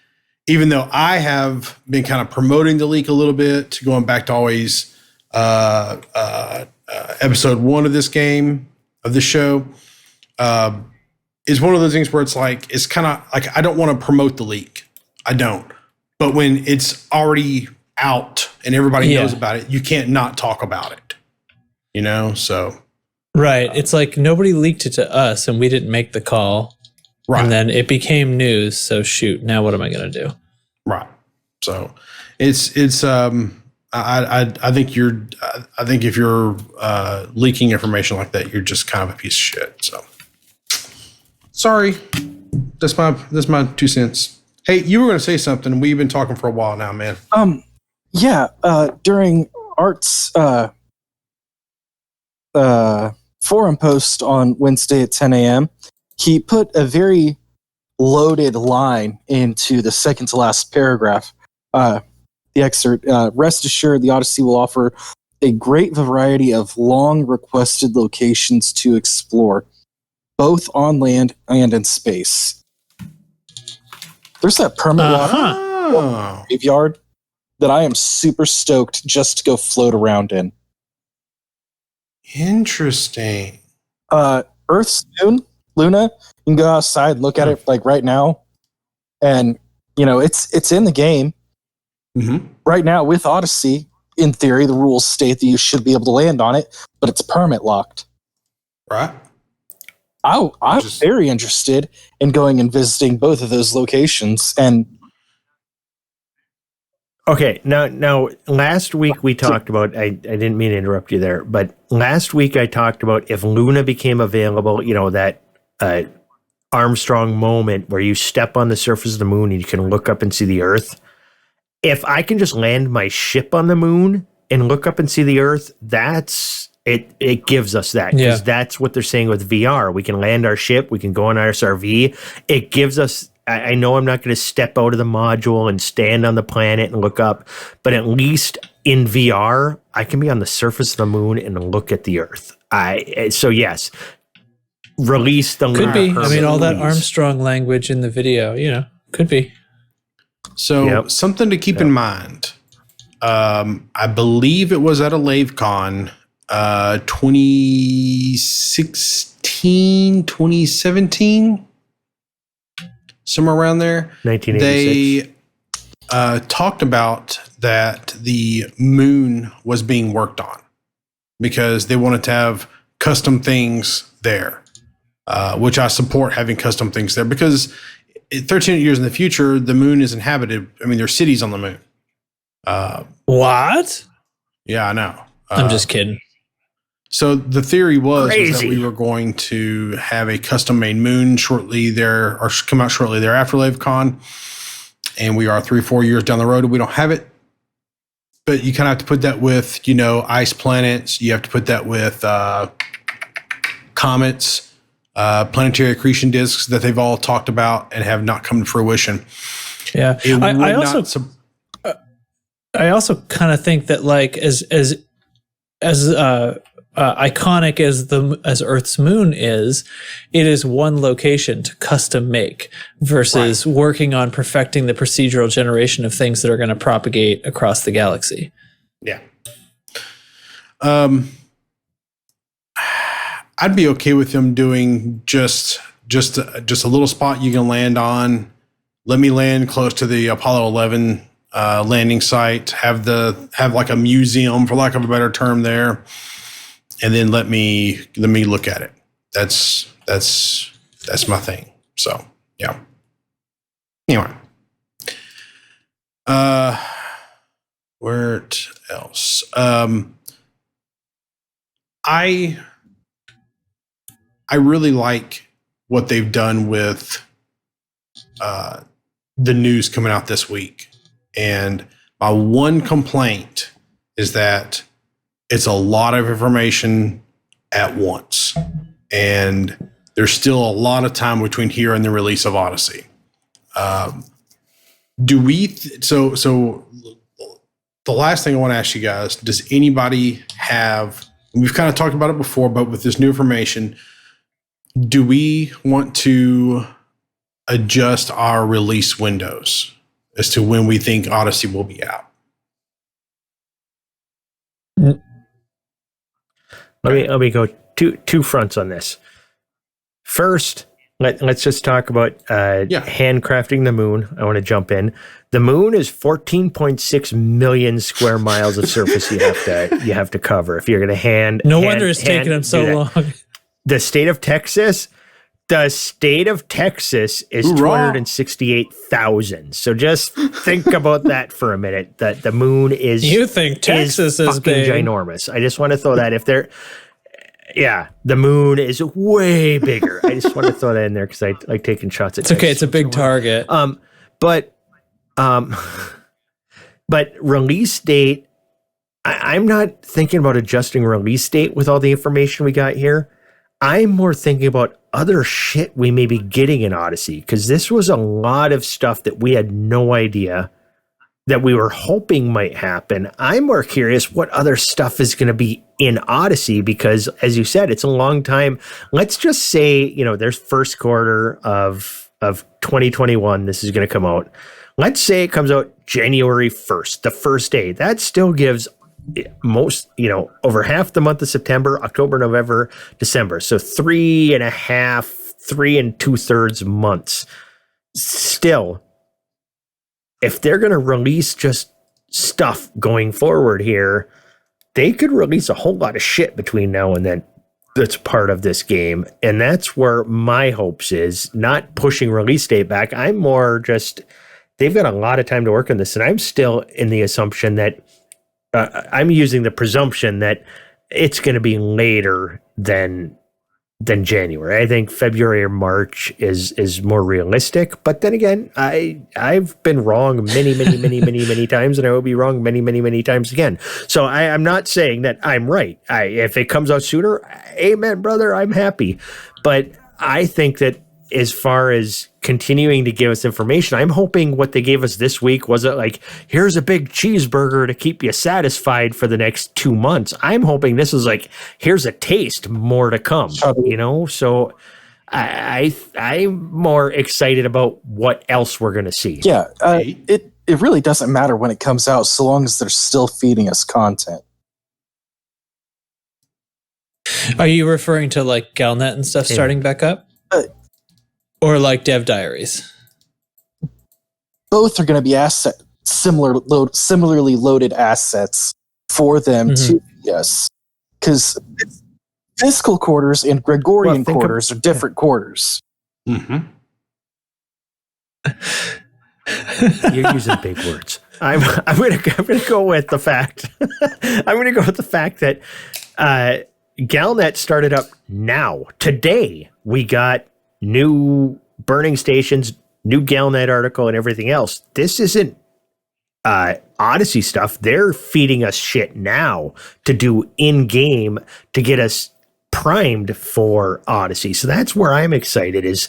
even though I have been kind of promoting the leak a little bit, going back to always episode 1 of this game, of the show, is one of those things where it's kind of like, I don't want to promote the leak. I don't. But when it's already out and everybody knows about it, you can't not talk about it. So. Right. It's like nobody leaked it to us and we didn't make the call. Right. And then it became news. So shoot, now what am I going to do? Right. So it's I think if you're leaking information like that, you're just kind of a piece of shit. So sorry. That's my 2 cents. Hey, you were going to say something. We've been talking for a while now, man. During Art's forum post on Wednesday at 10 a.m., he put a very loaded line into the second to last paragraph. The excerpt, "Rest assured, the Odyssey will offer a great variety of long requested locations to explore, both on land and in space." There's that permanent graveyard that I am super stoked just to go float around in. Interesting. Earth's moon, Luna, you can go outside, look at it like right now, and it's in the game. Mm-hmm. Right now with Odyssey. In theory, the rules state that you should be able to land on it, but it's permit locked. Right. I'm very interested in going and visiting both of those locations. And okay, now last week we talked about, I didn't mean to interrupt you there, but last week I talked about if Luna became available, that Armstrong moment where you step on the surface of the moon and you can look up and see the Earth. If I can just land my ship on the moon and look up and see the Earth, that's it gives us that, because that's what they're saying with VR. We can land our ship, we can go on our SRV. It gives us, I know I'm not going to step out of the module and stand on the planet and look up, but at least in VR, I can be on the surface of the moon and look at the Earth. So yes, release the could be. lunar I mean, all that release. Armstrong language in the video, could be. So something to keep in mind. I believe it was at a LaveCon 2016 2017, somewhere around there. 1986. They talked about that the moon was being worked on because they wanted to have custom things there, which I support having custom things there because 13 years in the future, the moon is inhabited. I mean, there's cities on the moon. What? Yeah, I know. I'm just kidding. So the theory was that Crazy. we were going to have a custom-made moon shortly there, or come out shortly there after LaveCon, and we are 3-4 years down the road and we don't have it. But you kind of have to put that with, ice planets. You have to put that with comets, planetary accretion disks that they've all talked about and have not come to fruition. Yeah, It would I not also I also kind of think that like as iconic as Earth's moon is, it is one location to custom make versus working on perfecting the procedural generation of things that are going to propagate across the galaxy. Yeah. I'd be okay with them doing just a little spot you can land on. Let me land close to the Apollo 11 landing site. Have like a museum, for lack of a better term, there, and then let me look at it. That's my thing. So yeah. Anyway, where else? I really like what they've done with the news coming out this week. And my one complaint is that it's a lot of information at once. And there's still a lot of time between here and the release of Odyssey. So the last thing I want to ask you guys, does anybody have, we've kind of talked about it before, but with this new information, do we want to adjust our release windows as to when we think Odyssey will be out? Let me go two fronts on this. First, let's just talk about handcrafting the moon. I want to jump in. The moon is 14.6 million square miles of surface you have to cover if you're going to hand. No wonder it's taken them so long. The state of Texas is 268,000. So just think about that for a minute. That the moon is. You think Texas is fucking big? Ginormous. I just want to throw that if there. Yeah, the moon is way bigger. I just want to throw that in there because I like taking shots at. It's okay. It's a big target. But release date. I'm not thinking about adjusting release date with all the information we got here. I'm more thinking about other shit we may be getting in Odyssey, because this was a lot of stuff that we had no idea that we were hoping might happen. I'm more curious what other stuff is going to be in Odyssey, because as you said, it's a long time. Let's just say, there's first quarter of 2021. This is going to come out. Let's say it comes out January 1st, the first day. That still gives over half the month of September, October, November, December. So 3 2/3 months. Still, if they're going to release just stuff going forward here, they could release a whole lot of shit between now and then that's part of this game. And that's where my hopes is, not pushing release date back. I'm more just, they've got a lot of time to work on this. And I'm still in the assumption that I'm using the presumption that it's going to be later than January. I think February or March is more realistic. But then again, I've been wrong many times, and I will be wrong many times again. So I'm not saying that I'm right. If it comes out sooner, amen, brother, I'm happy. But I think that as far as continuing to give us information, I'm hoping what they gave us this week wasn't like, here's a big cheeseburger to keep you satisfied for the next 2 months. I'm hoping this is like, here's a taste, more to come, So I'm more excited about what else we're going to see. Yeah, it really doesn't matter when it comes out, so long as they're still feeding us content. Are you referring to like Galnet and stuff starting back up? Or like Dev Diaries? Both are going to be similarly loaded assets for them too. Yes, because fiscal quarters and Gregorian quarters are different quarters. Mm-hmm. You're using big words. I'm gonna go with the fact. I'm gonna go with the fact that Galnet started up now. Today we got new burning stations, new Galnet article, and everything else. This isn't Odyssey stuff. They're feeding us shit now to do in game to get us primed for Odyssey. So that's where I'm excited. Is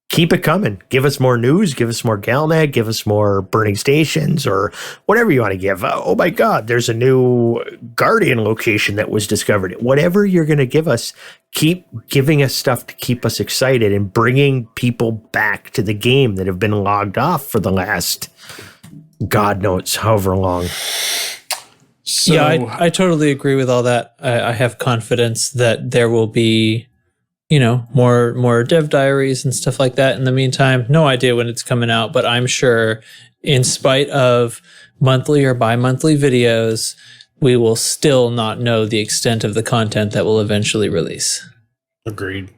keep it coming. Give us more news. Give us more Galnet. Give us more burning stations or whatever you want to give. Oh my God, there's a new Guardian location that was discovered. Whatever you're going to give us, keep giving us stuff to keep us excited and bringing people back to the game that have been logged off for the last God knows however long. So, Yeah, I totally agree with all that. I have confidence that there will be, more Dev Diaries and stuff like that in the meantime. No idea when it's coming out, but I'm sure in spite of monthly or bi-monthly videos, we will still not know the extent of the content that will eventually release. agreed.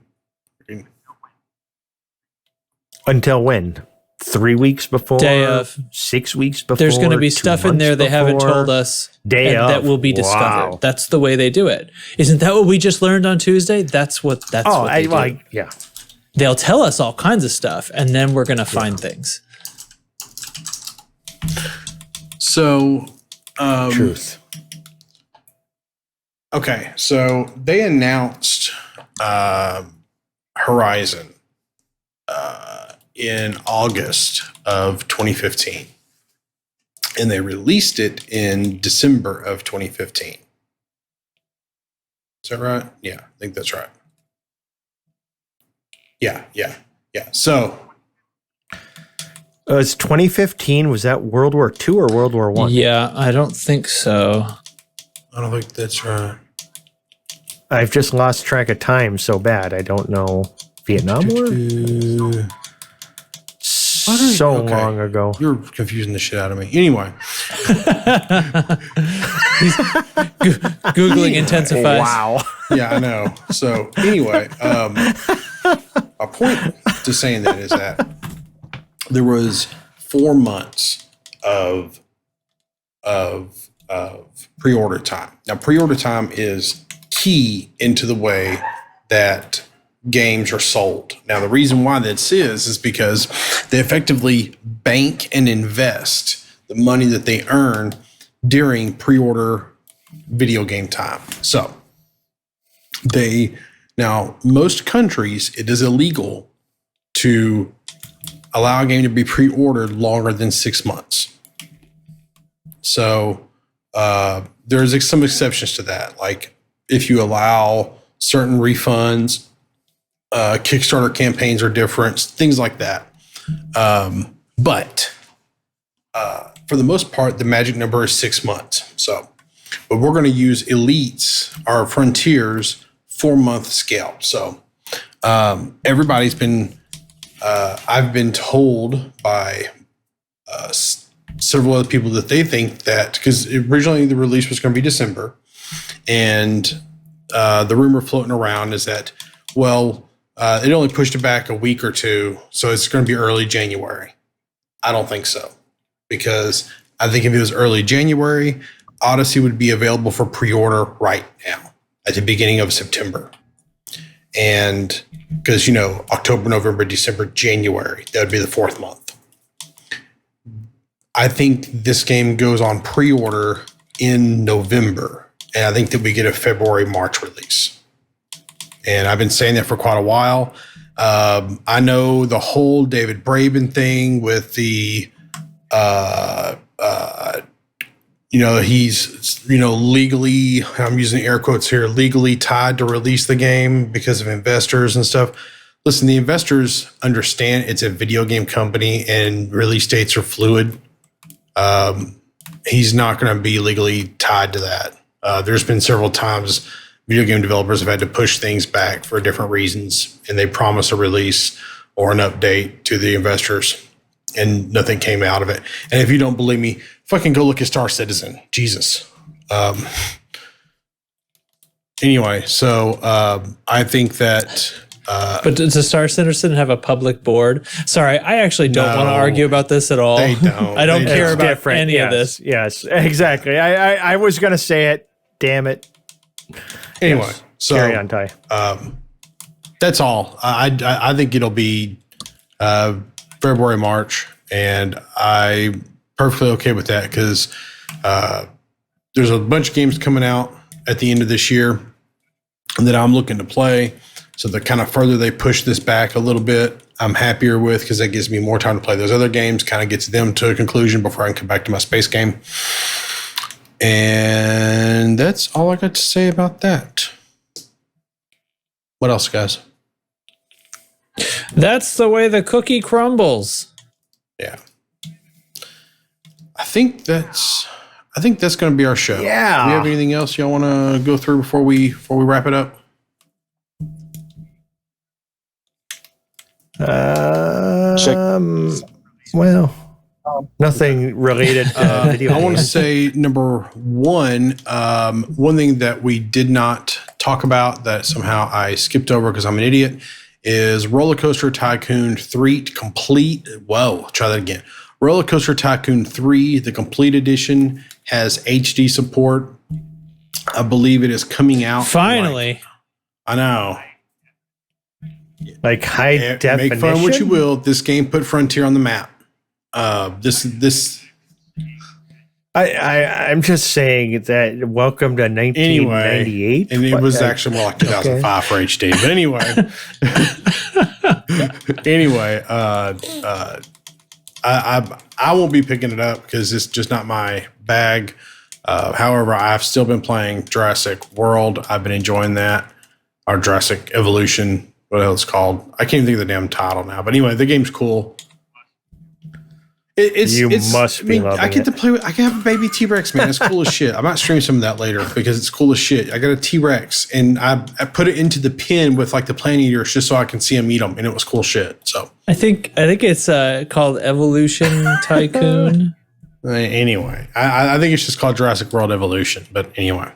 Until when? 3 weeks before? Day of. 6 weeks before? There's going to be 2 stuff in there months they haven't before? told us Day that of. will be discovered. Wow. That's the way they do it. Isn't that what we just learned on Tuesday? That's what they do. Yeah. They'll tell us all kinds of stuff, and then we're going to find things. So, Truth. okay, so they announced Horizon in August of 2015, and they released it in December of 2015. Is that right? Yeah, I think that's right. Yeah. So, It's 2015. Was that World War II or World War I? Yeah, I don't think so. I don't think that's right. I've just lost track of time so bad. I don't know. Vietnam War? So okay. long ago. You're confusing the shit out of me. Anyway, Googling intensifies. Wow. yeah, I know. So anyway, a point to saying that is that there was 4 months of pre-order time. Now, pre-order time is key into the way that games are sold. Now, the reason why this is because they effectively bank and invest the money that they earn during pre-order video game time. So most countries, it is illegal to allow a game to be pre-ordered longer than 6 months. So there's some exceptions to that. Like if you allow certain refunds, Kickstarter campaigns are different, things like that. But for the most part, the magic number is 6 months. So, but we're going to use Elite's, our Frontiers 4-month scale. So everybody's been, I've been told by several other people that they think that, because originally the release was going to be December, and the rumor floating around is that, it only pushed it back a week or two, so it's going to be early January. I don't think so, because I think if it was early January, Odyssey would be available for pre-order right now at the beginning of September. And because, October, November, December, January, that would be the 4th month. I think this game goes on pre-order in November, and I think that we get a February, March release. And I've been saying that for quite a while. I know the whole David Braben thing with the, he's, legally, I'm using air quotes here, legally tied to release the game because of investors and stuff. Listen, the investors understand it's a video game company and release dates are fluid. He's not going to be legally tied to that. There's been several times video game developers have had to push things back for different reasons, and they promise a release or an update to the investors, and nothing came out of it. And if you don't believe me, fucking go look at Star Citizen. Jesus. Anyway, so I think that. But does Star Citizen have a public board? Sorry, I actually don't want to No, argue about this at all. they don't. I don't They care don't. about Different. any Yes, of this. Yes, exactly. I was going to say it. Damn it. Anyway, Yes. so Carry on, Ty. that's all. I think it'll be February, March, and I'm perfectly okay with that because there's a bunch of games coming out at the end of this year that I'm looking to play. So the kind of further they push this back a little bit, I'm happier with because that gives me more time to play those other games, kind of gets them to a conclusion before I can come back to my space game. And that's all I got to say about that. What else, guys? That's the way the cookie crumbles. Yeah. I think that's going to be our show. Yeah. Do we have anything else y'all want to go through before we wrap it up? Well, nothing related to video I want to games. say number one, one thing that we did not talk about that somehow I skipped over because I'm an idiot is Roller Coaster Tycoon 3 complete. Whoa, try that again. Roller Coaster Tycoon 3, the complete edition, has HD support. I believe it is coming out. Finally. I know. Like high Make definition. fun of what you will. This game put Frontier on the map. This I'm just saying that welcome to 1998. and it But, was actually more like 2005 for HD. But anyway, I won't be picking it up because it's just not my bag. However, I've still been playing Jurassic World. I've been enjoying that. Or Jurassic Evolution, what else it's called. I can't even think of the damn title now. But anyway, the game's cool. You must be loving I get it. to play with, I can have a baby T-Rex, man. It's cool as shit. I might stream some of that later because it's cool as shit. I got a T-Rex and I put it into the pen with like the plant eaters just so I can see them eat them. And it was cool shit. So I think it's called Evolution Tycoon. anyway, I think it's just called Jurassic World Evolution. But anyway.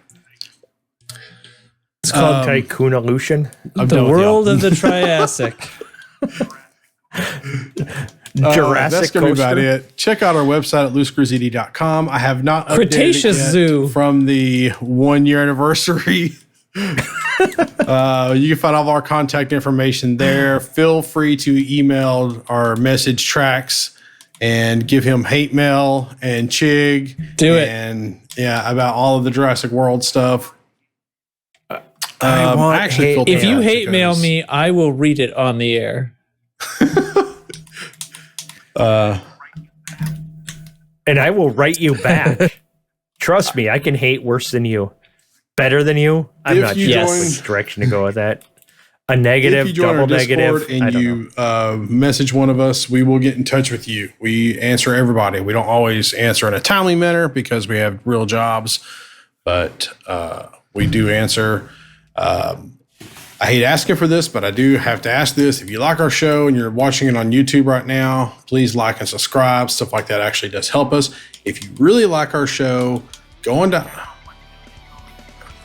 It's called Tycoon Illusion. I'm The done with world y'all. of the Triassic. Jurassic that's gonna be about Coaster. it. Check out our website at loosecruisedD.com. I have not updated Cretaceous it yet Zoo. from the 1 year anniversary. You can find all of our contact information there. Feel free to email our message tracks and give him hate mail and Chig. Do it. And yeah, about all of the Jurassic World stuff. I want actually hate feel If you bad hate mail because- me, I will read it on the air. And I will write you back. Trust me, I can hate worse than you. Better than you? I'm If not you sure join- which direction to go with that. A negative, if you join double our negative. Discord I and don't you know. message one of us, we will get in touch with you. We answer everybody. We don't always answer in a timely manner because we have real jobs, but we do answer. I hate asking for this, but I do have to ask this. If you like our show and you're watching it on YouTube right now, please like and subscribe. Stuff like that actually does help us. If you really like our show, go on to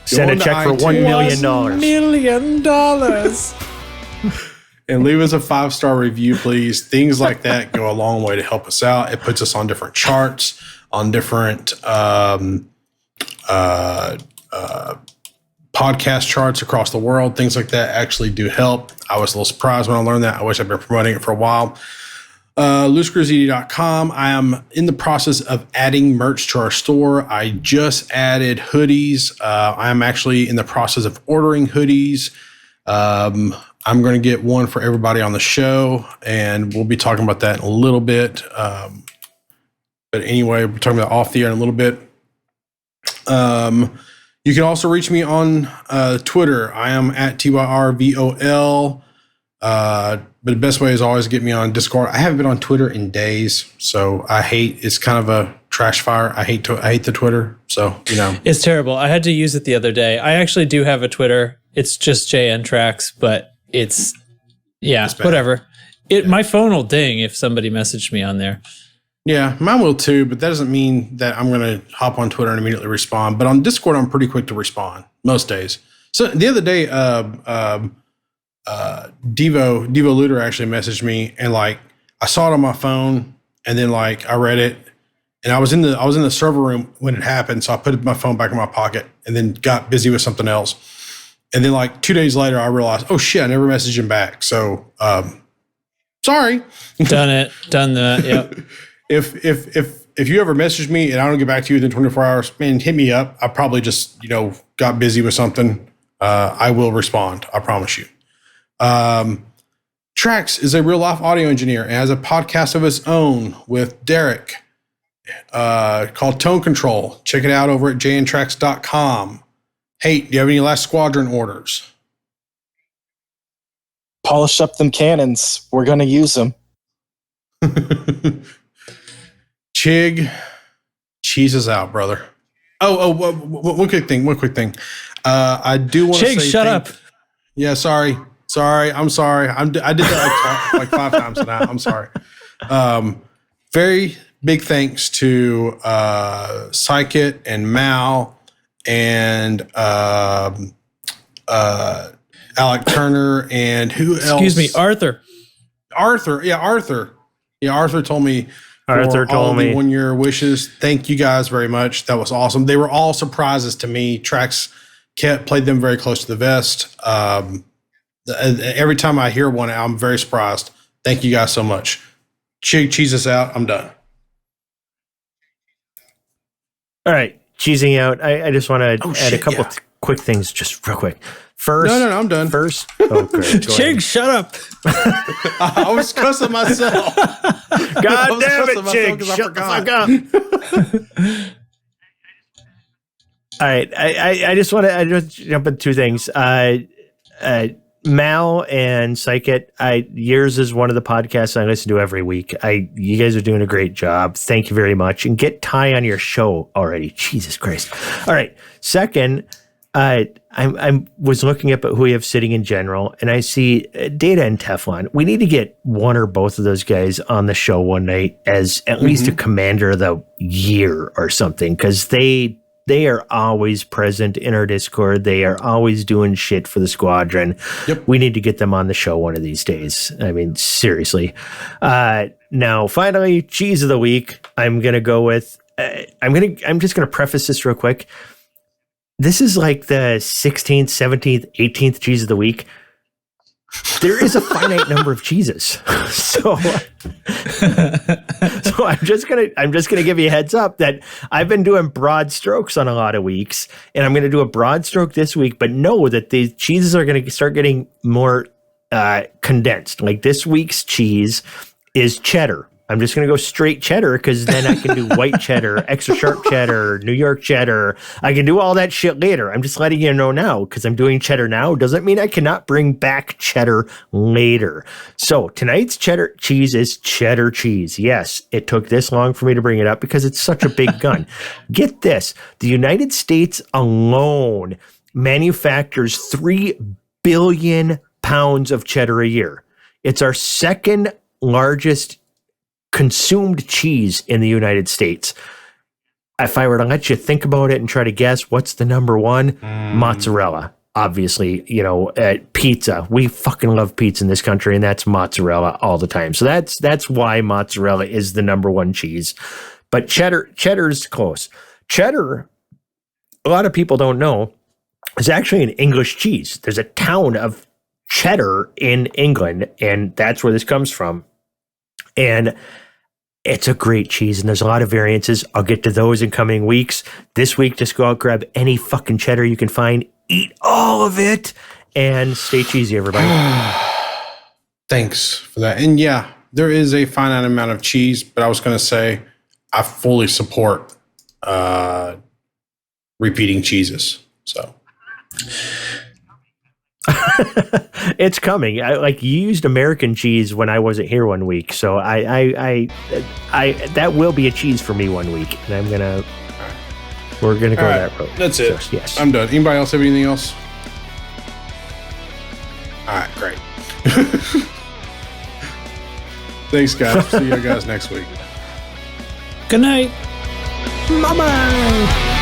Send a on to check for $1 iTunes. million. $1 million. and leave us a 5-star review, please. Things like that go a long way to help us out. It puts us on different charts, on different podcast charts across the world. Things like that actually do help. I was a little surprised when I learned that. I wish I'd been promoting it for a while. loosecruisedD.com. I am in the process of adding merch to our store. I just added hoodies. I am actually in the process of ordering hoodies. I'm going to get one for everybody on the show, and we'll be talking about that in a little bit. But anyway, we're talking about off the air in a little bit. You can also reach me on Twitter. I am at TYRVOL. But the best way is always to get me on Discord. I haven't been on Twitter in days, so it's kind of a trash fire. I hate the Twitter. So, It's terrible. I had to use it the other day. I actually do have a Twitter. It's just JN Tracks, but it's whatever. My phone will ding if somebody messaged me on there. yeah, mine will too, but that doesn't mean that I'm going to hop on Twitter and immediately respond. But on Discord, I'm pretty quick to respond most days. So the other day, Devo Luder actually messaged me, and like I saw it on my phone, and then like I read it, and I was in the server room when it happened, so I put my phone back in my pocket, and then got busy with something else, and then like 2 days later, I realized, oh shit, I never messaged him back. So sorry. Done that. Yep. If you ever message me and I don't get back to you within 24 hours, man, hit me up. I probably just got busy with something. I will respond. I promise you. Trax is a real life audio engineer and has a podcast of his own with Derek called Tone Control. Check it out over at jntrax.com. Hey, do you have any last squadron orders? Polish up them cannons. We're going to use them. Chig, cheese is out, brother. One quick thing. I do want to say, Chig, shut up. Yeah, sorry. I'm sorry. I did that like 5 times tonight. I'm sorry. Very big thanks to Psychit and Mal and Alec Turner and who else? Excuse me, Arthur. Arthur. Yeah, Arthur. Arthur told me. Arthur told me 1 year wishes. Thank you guys very much. That was awesome. They were all surprises to me. Trax played them very close to the vest. Every time I hear one, I'm very surprised. Thank you guys so much. Chig, cheese us out. I'm done. All right, cheesing out. I just want to add a couple quick things, just real quick. First, no, I'm done. First, great. Chig, shut up. I was cussing myself. God damn it, Chig, shut the fuck up. All right, I just want to jump into 2 things. Mal and Psychit, yours is one of the podcasts I listen to every week. You guys are doing a great job. Thank you very much. And get Ty on your show already. Jesus Christ. All right. Second, I was looking up at who we have sitting in general, and I see Data and Teflon. We need to get one or both of those guys on the show one night as at least a commander of the year or something, because they are always present in our Discord. They are always doing shit for the squadron. Yep. We need to get them on the show one of these days. I mean, seriously. Now, finally, cheese of the week. I'm going to go with, I'm just going to preface this real quick. This is like the 16th, 17th, 18th cheese of the week. There is a finite number of cheeses. So I'm just gonna give you a heads up that I've been doing broad strokes on a lot of weeks, and I'm gonna do a broad stroke this week, but know that the cheeses are gonna start getting more condensed. Like this week's cheese is cheddar. I'm just going to go straight cheddar because then I can do white cheddar, extra sharp cheddar, New York cheddar. I can do all that shit later. I'm just letting you know now because I'm doing cheddar now. Doesn't mean I cannot bring back cheddar later. So tonight's cheddar cheese is cheddar cheese. Yes, it took this long for me to bring it up because it's such a big gun. Get this. The United States alone manufactures 3 billion pounds of cheddar a year. It's our second largest consumed cheese in the United States. If I were to let you think about it and try to guess what's the number one, mozzarella. Obviously, pizza. We fucking love pizza in this country, and that's mozzarella all the time. So that's why mozzarella is the number one cheese. But cheddar's close. Cheddar, a lot of people don't know, is actually an English cheese. There's a town of Cheddar in England, and that's where this comes from. And it's a great cheese, and there's a lot of variances. I'll get to those in coming weeks. This week, just go out, grab any fucking cheddar you can find, eat all of it, and stay cheesy, everybody. Thanks for that. And yeah, there is a finite amount of cheese, but I was going to say I fully support repeating cheeses. So It's coming. Like you used American cheese when I wasn't here one week, so I that will be a cheese for me one week, and we're gonna go All right, that road. that's it. So, yes, I'm done. Anybody else have anything else? All right, great. Thanks, guys. See you guys next week. Good night. Mama.